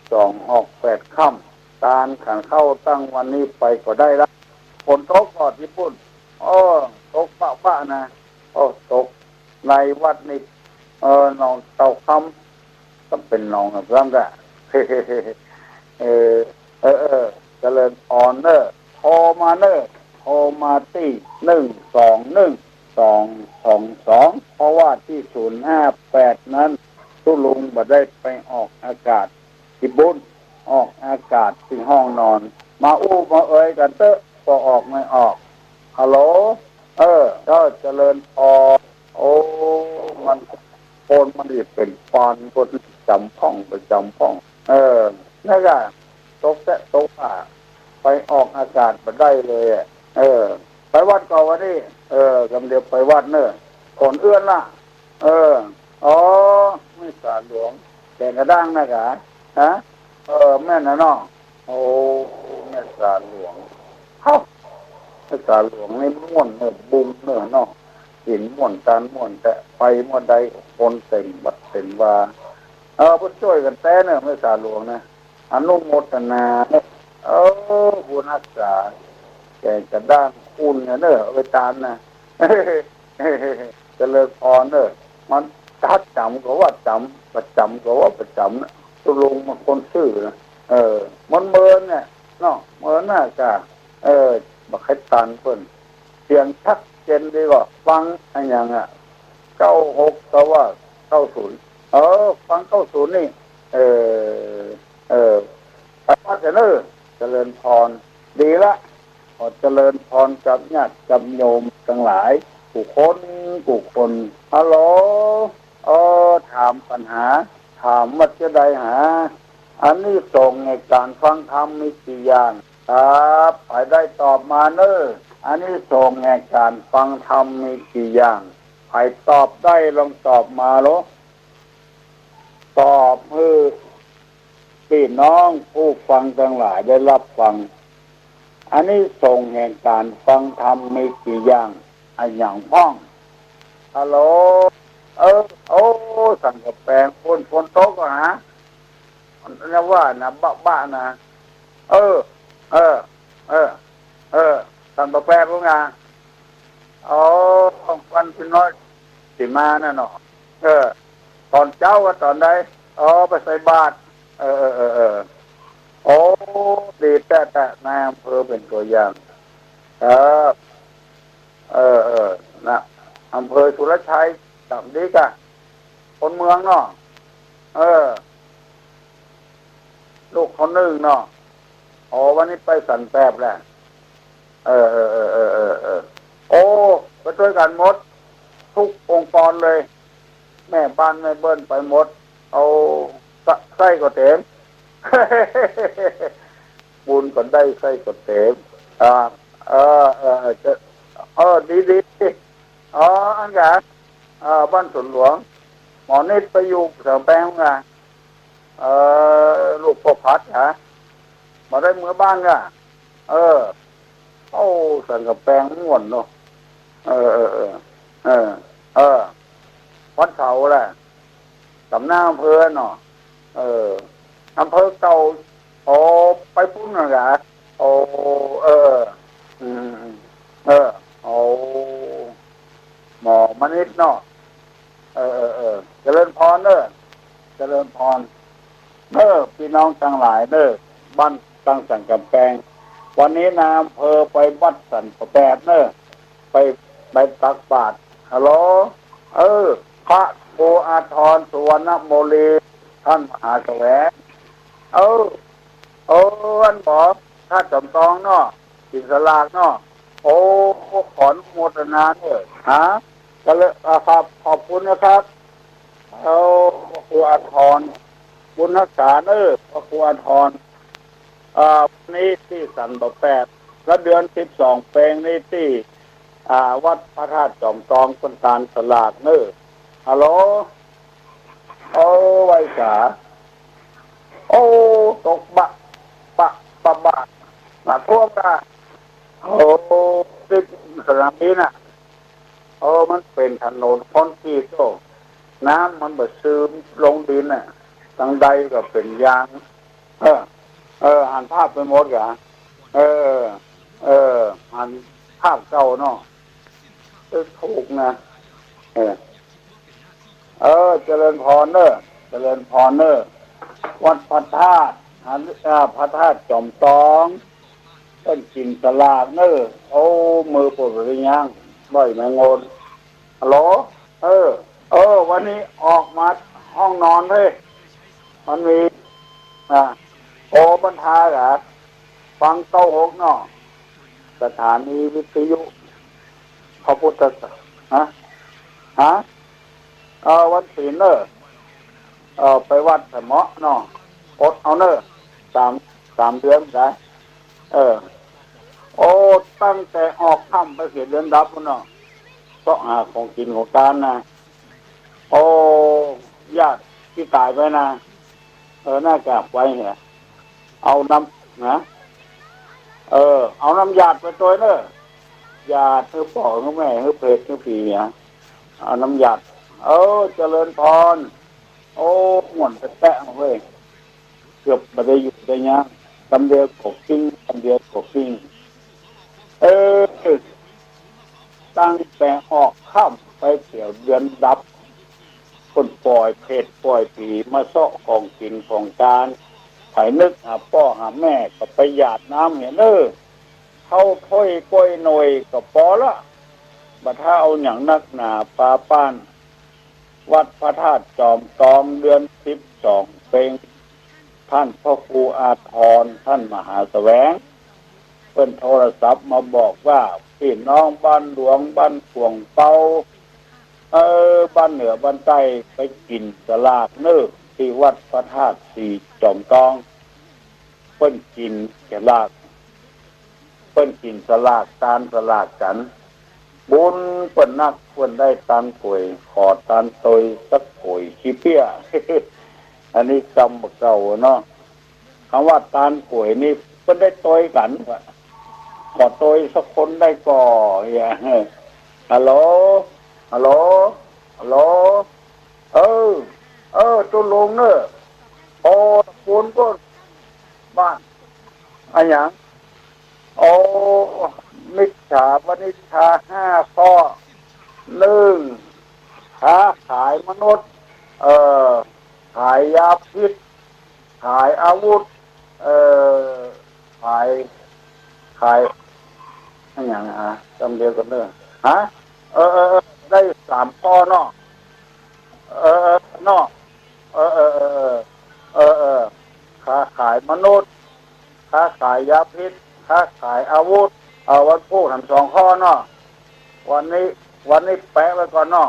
12ออก8 ค่ำการขันเข้าตั้งวันนี้ไปก็ได้ละฝนตกก่อนญี่ปุ่นตกปะนะตกในวัดนี่หนองเต่าคำก็เป็นหนองแบบนั้นแหละเออเจริญพรเนอร์โทรมาเนอร์โทรมาที่121 222เพราะว่าที่058นั้นทุลุงบ่ได้ไปออกอากาศที่บุญออกอากาศที่ห้องนอนมามาเอ่ยกันเตอะก็ออกไม่ออกฮัลโหลก็เจริญพรมันโคนมันเป็นปานคนจำพ่องประจำพ่องนั่นก็ตกไปออกอากาศมาได้เลยไปวัดก่อนวันนี้กำเดียวไปวัดเนอะคนเอื้อนล่ะไม่สาหลวงแต่กระด้างนะกะฮะแม่นะน้องแม่สาหลวงแม่สาหลวงในม่วนเนอะบุ้งเนอะน้องหินม่วนการม่วนแต่ไปม่วนใดคนเต็มบัดเต็มว่าพุ่นช่วยกันแต่เนอะแม่สาหลวงนะอนุโมทนาบุญรักษาแกกระด้างอุ่นเนอะเอาไปตามนะจะเลิกพรเนอะมันทัดจำก็ว่าจำประจำก็ว่าประจำนะตุลุงมันคนซื่อนะมันเมินเนี่ยเนาะเมินน่ะจ้ะบักให้ตันเพิ่นเสียงชัดเจนดีกว่าฟังอะไรอย่าง96ก็ว่า90ฟัง90นี่ไปวัดเนอะเจริญพรดีละขอเจริญพรกับญาติกับโยมทั้งหลายผู้คนฮัลโหลถามปัญหาถามว่าจะได้หาอันนี้ส่งในการฟังธรรมมีกี่อย่างครับไปได้ตอบมาเนอะอันนี้ส่งในการฟังธรรมมีกี่อย่างใครตอบได้ลองตอบมาโลตอบพี่น้องผู้ฟังทั้งหลายได้รับฟังอันนี้ส่งแห่งการฟังธรรมมีกี่อย่างอันอย่างพ้องฮัลโหลสั่งกับแปลงฝนตกก็หานะว่านะบ้านะสั่งกับแปลงก็งาวันพี่น้อยสิมาน่ะเนาะตอนเจ้าว่าตอนใดไปใส่บาตรดีแต่นายอำเภอเป็นตัวอย่างนะอำเภอสุรชัยจำดีกะคนเมืองเนาะลูกคนหนึ่งเนาะวันนี้ไปสันแปบแหละไปช่วยกันหมดทุกองค์กรเลยแม่บ้านแม่เบิ้ลไปหมดเอาไส้ก็เต็ม บุญก็ได้ไส้ก็เต็มดีอันกะบ้านสวนหลวงหมอนิดไปอยู่เสริมแปลงไงลูกพ่อพัดฮะมาได้เมื่อบ้านกะสังกับแปลงม่วนเนาะวัดเสาแหละสำนักอำเภอเนาะอำเภอเก่าไปพุ่นนะกะหมอมนิดเนาะเจริญพรเนอะเจริญพรพี่น้องทั้งหลายเนอะบ้านตั้งสังกำแพงวันนี้นายอำเภอไปวัดสันปะแปดเนอะไปตักบาตรฮัลโหลพระโพอาทรสุวรรณโมลีท่านมหาแสวงอันบอกถ้าจำตองเนาะสินสลากเนาะขออนุโมทนาเนี่ยก็เลยครับขอบคุณนะครับพระครูอาทรบุญรักษาพระครูอาทรวันนี้ที่สันปะแปดและเดือน12เพลงนี้ที่วัดพระธาตุจอมทองคนตาลสลากฮัลโหลไว้จ๋าตกบะท่วมนะติดสนามบินน่ะมันเป็นถนนคอนกรีตน้ำมันซึมลงดินน่ะ ตั้งใดก็เป็นยางหันภาพไปหมดกะเออเออหันภาพเก่าเนาะถูกนะเออเจริญพรเนอะเจริญพรเนอะวัดพระธาตุพระธาตุจอมตองต้นกินสลากเนอะโอ้มือปวดหรือยังบ่อยแมงนฮัลโหลวันนี้ออกมาห้องนอนเลยมันมีโอบรรทาเหรอฟัง96เนาะสถานีวิทยุพระพุทธศาสนาวันศีลเนอะไปวัดสมะเนาะอดเอาเนอะ3 เดือนได้ตั้งแต่ออกค่ำไปเสียเดือนดับเนาะก็หาของกินของการนะญาติที่ตายไปนะน่ากราบไว้เนี่ยเอาน้ำนะเอาน้ำหยาดไปตัวเนอะหยาดเธอป่อเธอแม่เธอเพลเธอผีเนี่ยเอาน้ำหยาดเจริญพรหม่วนไปแตะเว้ยเกือบมาได้อยู่ได้ยังตำเดียวกบกิ้งตำเดียวกบกิ้งตั้งแต่ออกข้ามไปเสียวเดือนดับคนปล่อยเพศปล่อยผีมาเซาะของกินของการไถนึกหาพ่อหาแม่ก็ไปหยาดน้ำเห็นเข้าถ้อยก้อยหน่อยก็พอละบัดถ้าเอาอย่างนักหนาปาป้านวัดพระธาตุจอมตอมเดือน12เป็นท่านพ่อครูอาทรท่านมหาแสวงเพิ่นโทรศัพท์มาบอกว่าพี่น้องบ้านหลวงบ้านขวงเปาบ้านเหนือบ้านใต้ไปกินสลากเนื้อที่วัดพระธาตุสีจอมตองเพิ่นกินสลากเพิ่นกินสลากตานสลากกันบุญเพิ่นนักเพิ่นได้ตานป่วยขอตานตยสักป่วยขี้เปี้ย อันนี้กรรมเก่าเนาะคำว่าตานป่วยนี่เพิ่นได้ตยกันขอตยสักคนได้ก่ออย่าฮัลโหลฮัลโหลฮัลโหลตุลุงเนอะคุณก็บ้านอะไรอย่างมิจฉาวณิชา5 ข้อ 1ค้าขายมนุษย์ขายยาพิษขายอาวุธขายอะไรอย่างจำเดียวกันเนอะได้3 ข้อเนาะเนาะค้าขายมนุษย์ค้าขายยาพิษค้าขายอาวุธวันพูดทั้ง2 ข้อเนาะวันนี้แปะไว้ก่อนเนาะ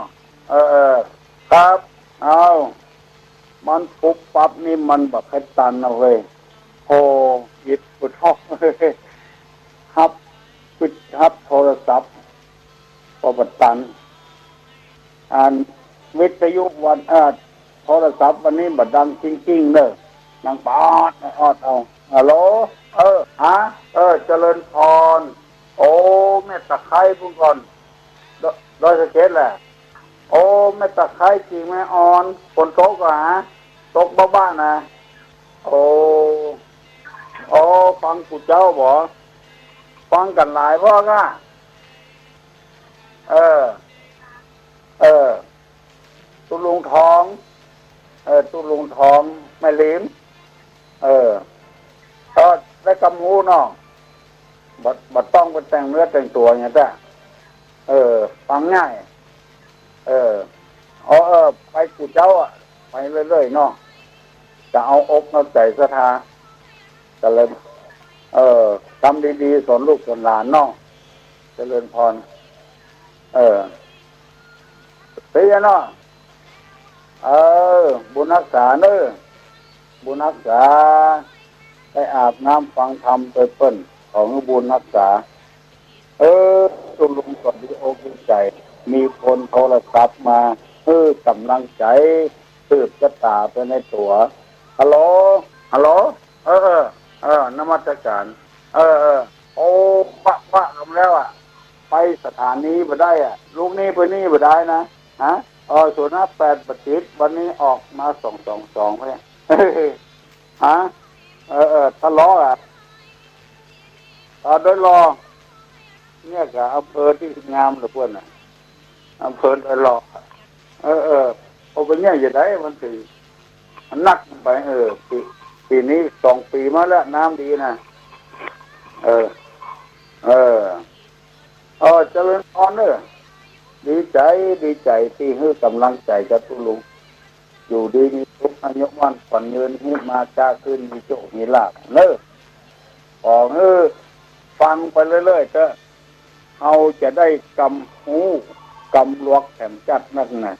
ครับเอามันปุ๊บปั๊บนี่มันบักให้ตันเอาเว้ยหยิบปุดห้องฮับโทรศัพท์พอบัดตันวิทยุวันโทรศัพท์วันนี้บัดดังจริงๆเนอะนางปอดเอาฮัลโหลเจริญพรแม่ตะไคร้พุ่งก่อนโดยสเก็ตแหละแม่ตะไคร้จริงแม่อ่อนคนโต๊ะก็ตกบ้าๆนะฟังกูเจ้าบ่ฟังกันหลายพ่อก็ตุลุงทองไม่ลืมได้กำหูเนาะบัดต้องไปแต่งเนื้อแต่งตัวอย่างนี้ฟังง่ายไปกูเจ้าไปเรื่อยๆเนาะจะเอาอกเอาใจศรัทธาจะเลยทำดีๆสอนลูกสอนหลานเนาะเจริญพรเสียเนาะบุญรักษาเนอะบุญรักษาได้อาบน้ำฟังธรรมไปเปิ้นของบุญรักษาตุลุงก่อนที่อกใจมีคนโทรศัพท์มากำลังใจสืบชะตาไปในตัวฮัลโหลนมัสการปะลงแล้วไปสถานีบ่ได้ลูกนี้ไปนี่บ่ได้นะส่วน8 ประติดวันนี้ออกมา222ไป ฮะทะเลาะอ่ะโดยรอเนี่ยกับอำเภอที่งามหรือเปล่าน่ะอำเภอโดยรอโอ้เป็นเนี่ยอย่าได้มันถือมันนักไปปีนี้2 ปีมาแล้วน้ำดีนะเออเออเจริญพรเนอะดีใจที่ให้กำลังใจกับทุลุงอยู่ดีมีทุกอายุวันผ่อนเงินให้มาจ้าขึ้นมีโชคมีลาภเนอะฟังไปเรื่อยๆเถอะเอาจะได้กำหูกำลวกแถมจัดนักนะ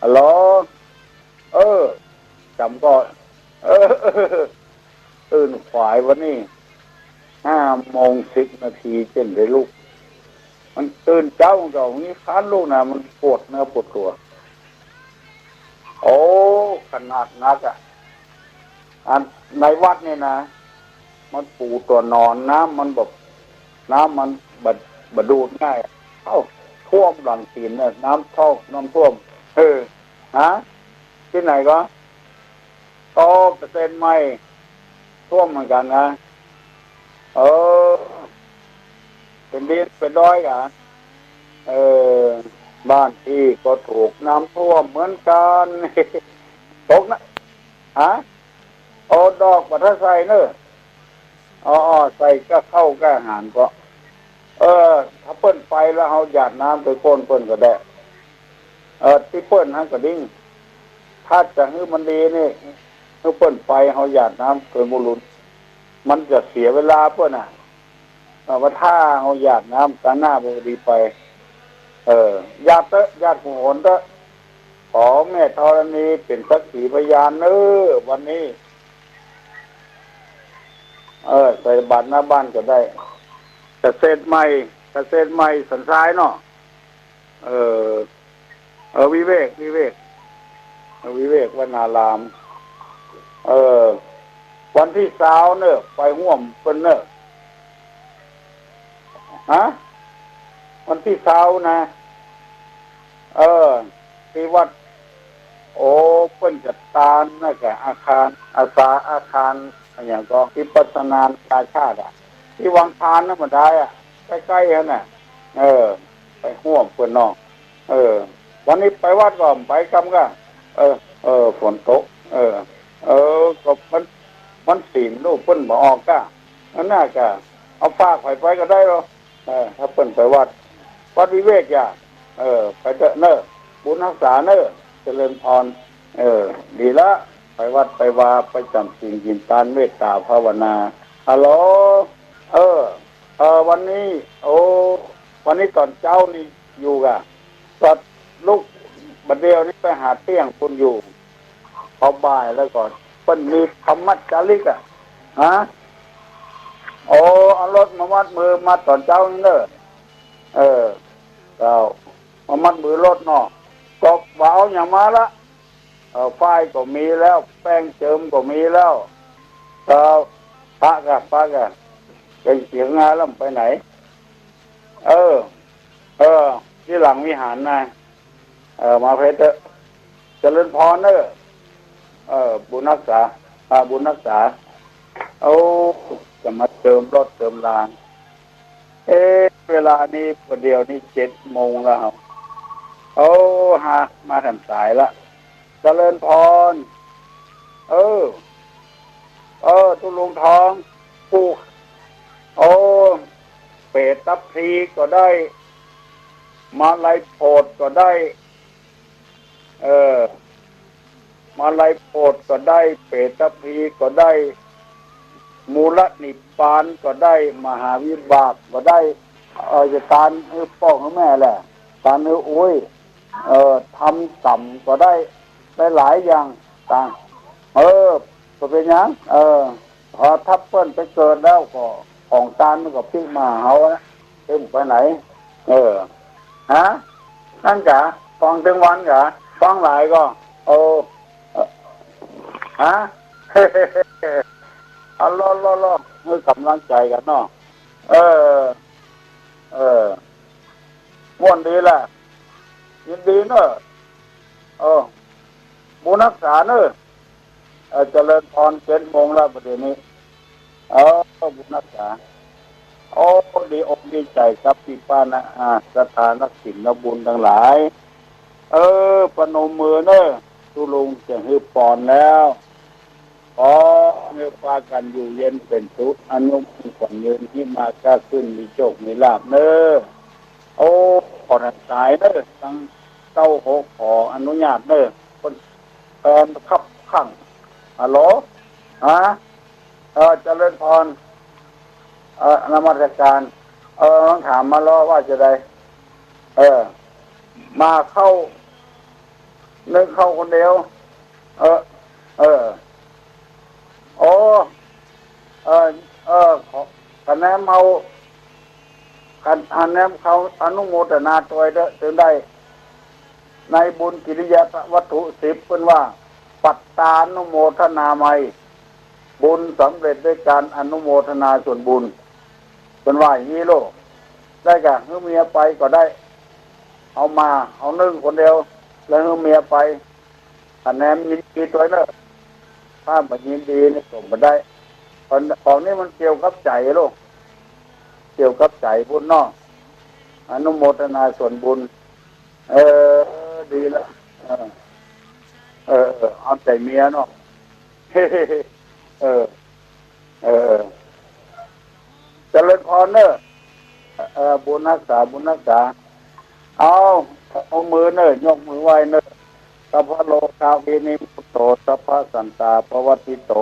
ฮัลโหลจำก็ตื่นขวายวันนี้5:10เช่นได้ลูกมันตื่นเจ้าของเรานี้ค้านลูกนะมันปวดเนื้อปวดตัวโอ้ขนาดนักอ่ะในวัดนี่นะมันปูตัวนอนน้ำมันบดูดง่ายท่วมหลังตีนเนี่ยน้ำท่วมฮะที่ไหนก็เปอร์เซ็นต์ไม่ท่วมเหมือนกันนะเป็นดินเป็นดอยกันบ้านที่ก็ถูกน้ำท่วมเหมือนกันตกนะฮะดอกบัตรใส่เนอะใส่ก็เข้าก็อาหารก็ถ้าเปิ้นไปแล้วเอาหยาดน้ำไปก้นเปิ้นก็ได้ที่เปิ้นให้ก็ดิ้งถ้าจะให้มันดีนี่ถ้าเปิ้นไปเอาหยาดน้ำเกินบุรุษมันจะเสียเวลาเปิ้นว่าถ้าเอาหยาดน้ำกันหน้าไปดีไปญาติผู้โหนขอแม่ธรณีเป็นสักขีพยานวันนี้ใส่บัตรหน้าบ้านก็ได้เกษตรใหม่สันทรายเนาะวิเวกวนารามวันที่20เนอะไปห่วมเปิ้นเนอะฮะวันที่20นะที่วัดเปิ้นจัดการนะแกอาคารอาคารอย่างก็ที่พัฒนาการชาติที่วังคานนั่นมันได้ใกล้ๆนั่นน่ะไปห่วมเปิ้นน้องวันนี้ไปวัดก่อนไปกำก็ฝนตกก็มันศีลลูกเปิ้นบ่ออกก็นั่นน่ะก็เอาฝากไปก็ได้หรอถ้าเปิ้นไปวัดวิเวกอย่าไปเถอะเนอะบุญรักษาเนอะเจริญพรดีละไปวัดไปวาไปจำสิ่งยินตานเมตตาภาวนาฮัลโหลวันนี้วันนี้ตอนเจ้านี่อยู่กะตอนลูกบัดเดียวนี่ไปหาเตี้ยงคุณอยู่พอบ่ายแล้วก่อนเพิ่นมีธรรมะจาริกฮะเอารถมามัดมือมาตอนเจ้านี่เนอะเรามามัดมือรถเนาะก็บ่าวอย่างมาละฝ้ายก็มีแล้วแป้งเจิมก็มีแล้วพระกะเป็นเสียงงานแล้วไปไหนที่หลังวิหารนะมาเพชรเจริญพรเนอะบุญรักษาจะมาเติมรถเติมรางเวลานี้ประเดี๋ยวนี้7:00แล้วมาทันสายละเจริญพรทุลุงทองผู้เปรตตับพรีก็ได้มาลัยโพดก็ได้มาลัยโพดก็ได้เปรตตับพรีก็ได้มูลนิพพานก็ได้มหาวิบากก็ได้จะตานพ่อของแม่แหละตานทำต่ำก็ได้หลายอย่างต่างก็เป็นอย่างพอทับเปิ้นไปเกิดแล้วก็ของตานมันก็พิกมาเฮานะไปไหนฮะนั่นกะฟังถึงวันกะฟังหลายก็ฮะรอมือกำลังใจกันเนาะม่วนดีแหละยินดีเนอะบุญรักษาเนอะ เจริญพร7 โมงแล้วประเดี๋ยวนี้บุญรักษาโอ้ดีอกดีใจครับพี่ป้านะสถานักศิลบุญทั้งหลายประนมมือเนอะทุลุงจะฮือปอนแล้วขอเมื่อปากันอยู่เย็นเป็นสุขอนุโมทนาเงินที่มาก้าขึ้นมีโชคมีลาภเนอะโอ้ขอรักษาเนอะทั้ง96ขออนุญาตเนอะคนแฟนขับขังฮัลโหลเจริญพรนมัสการต้องถามมาล้อว่าจะได้มาเข้านึกเข้าคนเดียวเออเออโอ้ขอคะแนนเอาคะแนนเขาอนุโมทนาตัวเด้อถึงได้ในบุญกิริยาวัตถุ10เป็นว่าปัตตานุโมทนาไมบุญสำเร็จด้วยการอนุโมทนาส่วนบุญเป็นว่าอย่างนี้โลกได้กะเฮือเมียไปก็ได้เอามาเอานึ่งคนเดียวแล้วเฮือเมียไปคะแนนยินดีตัวเนอะถ้าแบบยินดีนี่ส่งมาได้ของนี้มันเกี่ยวกับใจโลกเกี่ยวกับใจบุญเนาะอนุโมทนาส่วนบุญดีแล้วเอาใจเมียเนาะเจริญพรเนอะบุญรักษาเอามือเนอะยกมือไหว้เนอะสัพพะโลกาวินิพุตโตสัพพะสันตาภวัติโต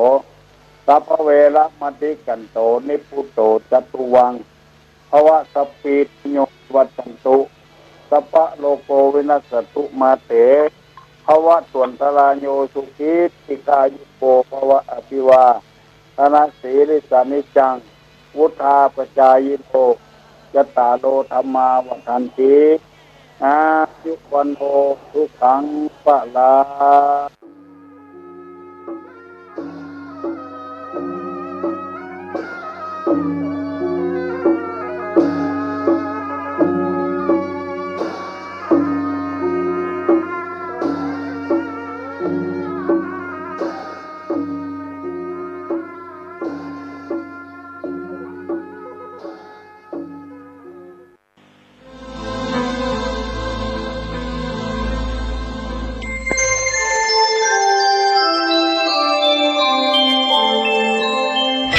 สัพพะเวระมติกันโตนิพุตโตจัตุวังภวะสัพพิโยวัจจันตุสัพพะโลโกวินัสตุมาเตภวะส่วนทรายโยสุขีติกายุโกภวะอภิวาธนาสีริสานิจังวุธาปจายโตยตาโลธรรมาวันติยุวันโอทุขังปะลา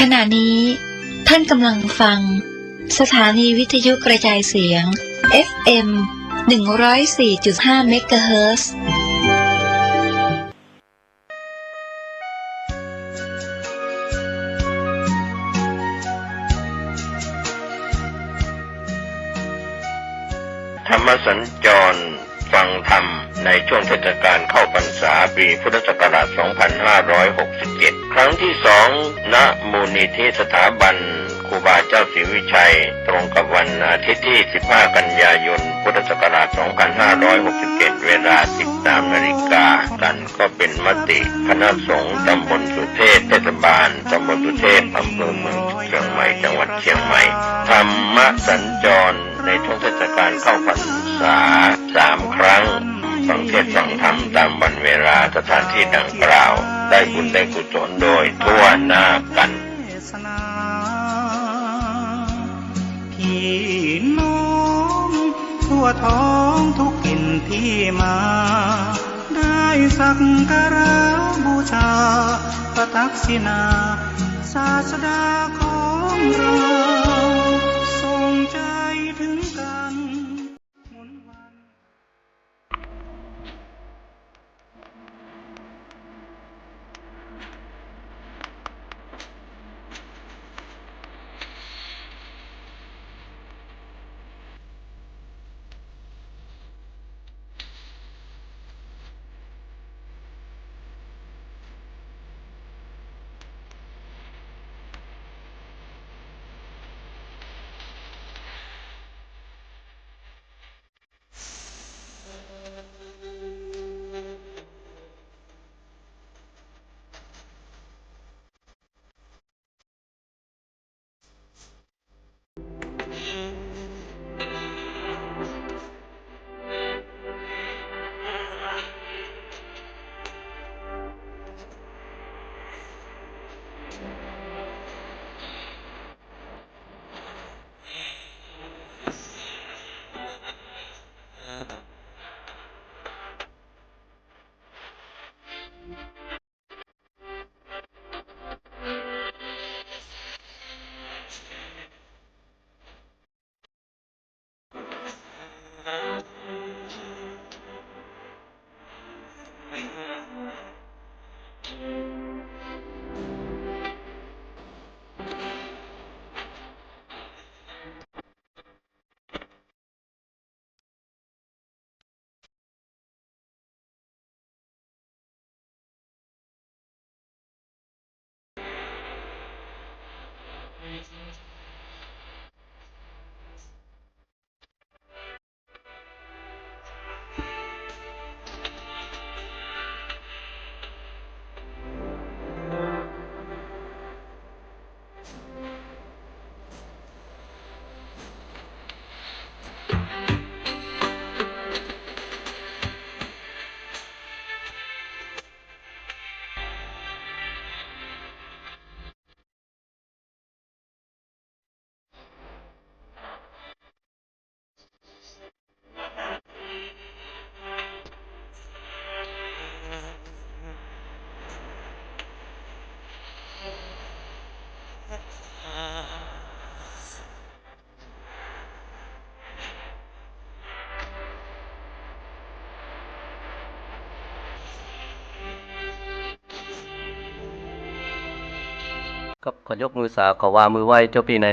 ขณะนี้ท่านกำลังฟังสถานีวิทยุกระจายเสียง FM 104.5 เมกะเฮิรตซ์ธรรมสัญจรฟังธรรมในช่วงเทศกาลเข้าพรรษาปีพุทธศักราช 2567 ครั้งที่ 2 ณ มูลนิธิสถาบันครูบาเจ้าศรีวิชัยตรงกับวันอาทิตย์ที่ 15 กันยายน พุทธศักราช 2567 เวลา 13 นาฬิกากันก็เป็นมติคณะสงฆ์ตำบลสุเทพเทศบาลตำบลสุเทพอำเภอเมืองเชียงใหม่จังหวัดเชียงใหม่ธรรมสัญจรในช่วงเทศกาลเข้าพรรษา3 ครั้งฟังเทศน์ฟังธรรมตามวันเวลาสถานที่ดังกล่าวได้บุญได้กุศลโดยทั่วหน้ากันพี่น้องทั่วท้องทุกถิ่นที่มาได้สักการะบูชาพระทักษิณาศาสดาของเราทรงใจถึงกันหมุนวัน ข กับขอยกมือสาขอวามือไหว้เจ้าปีใน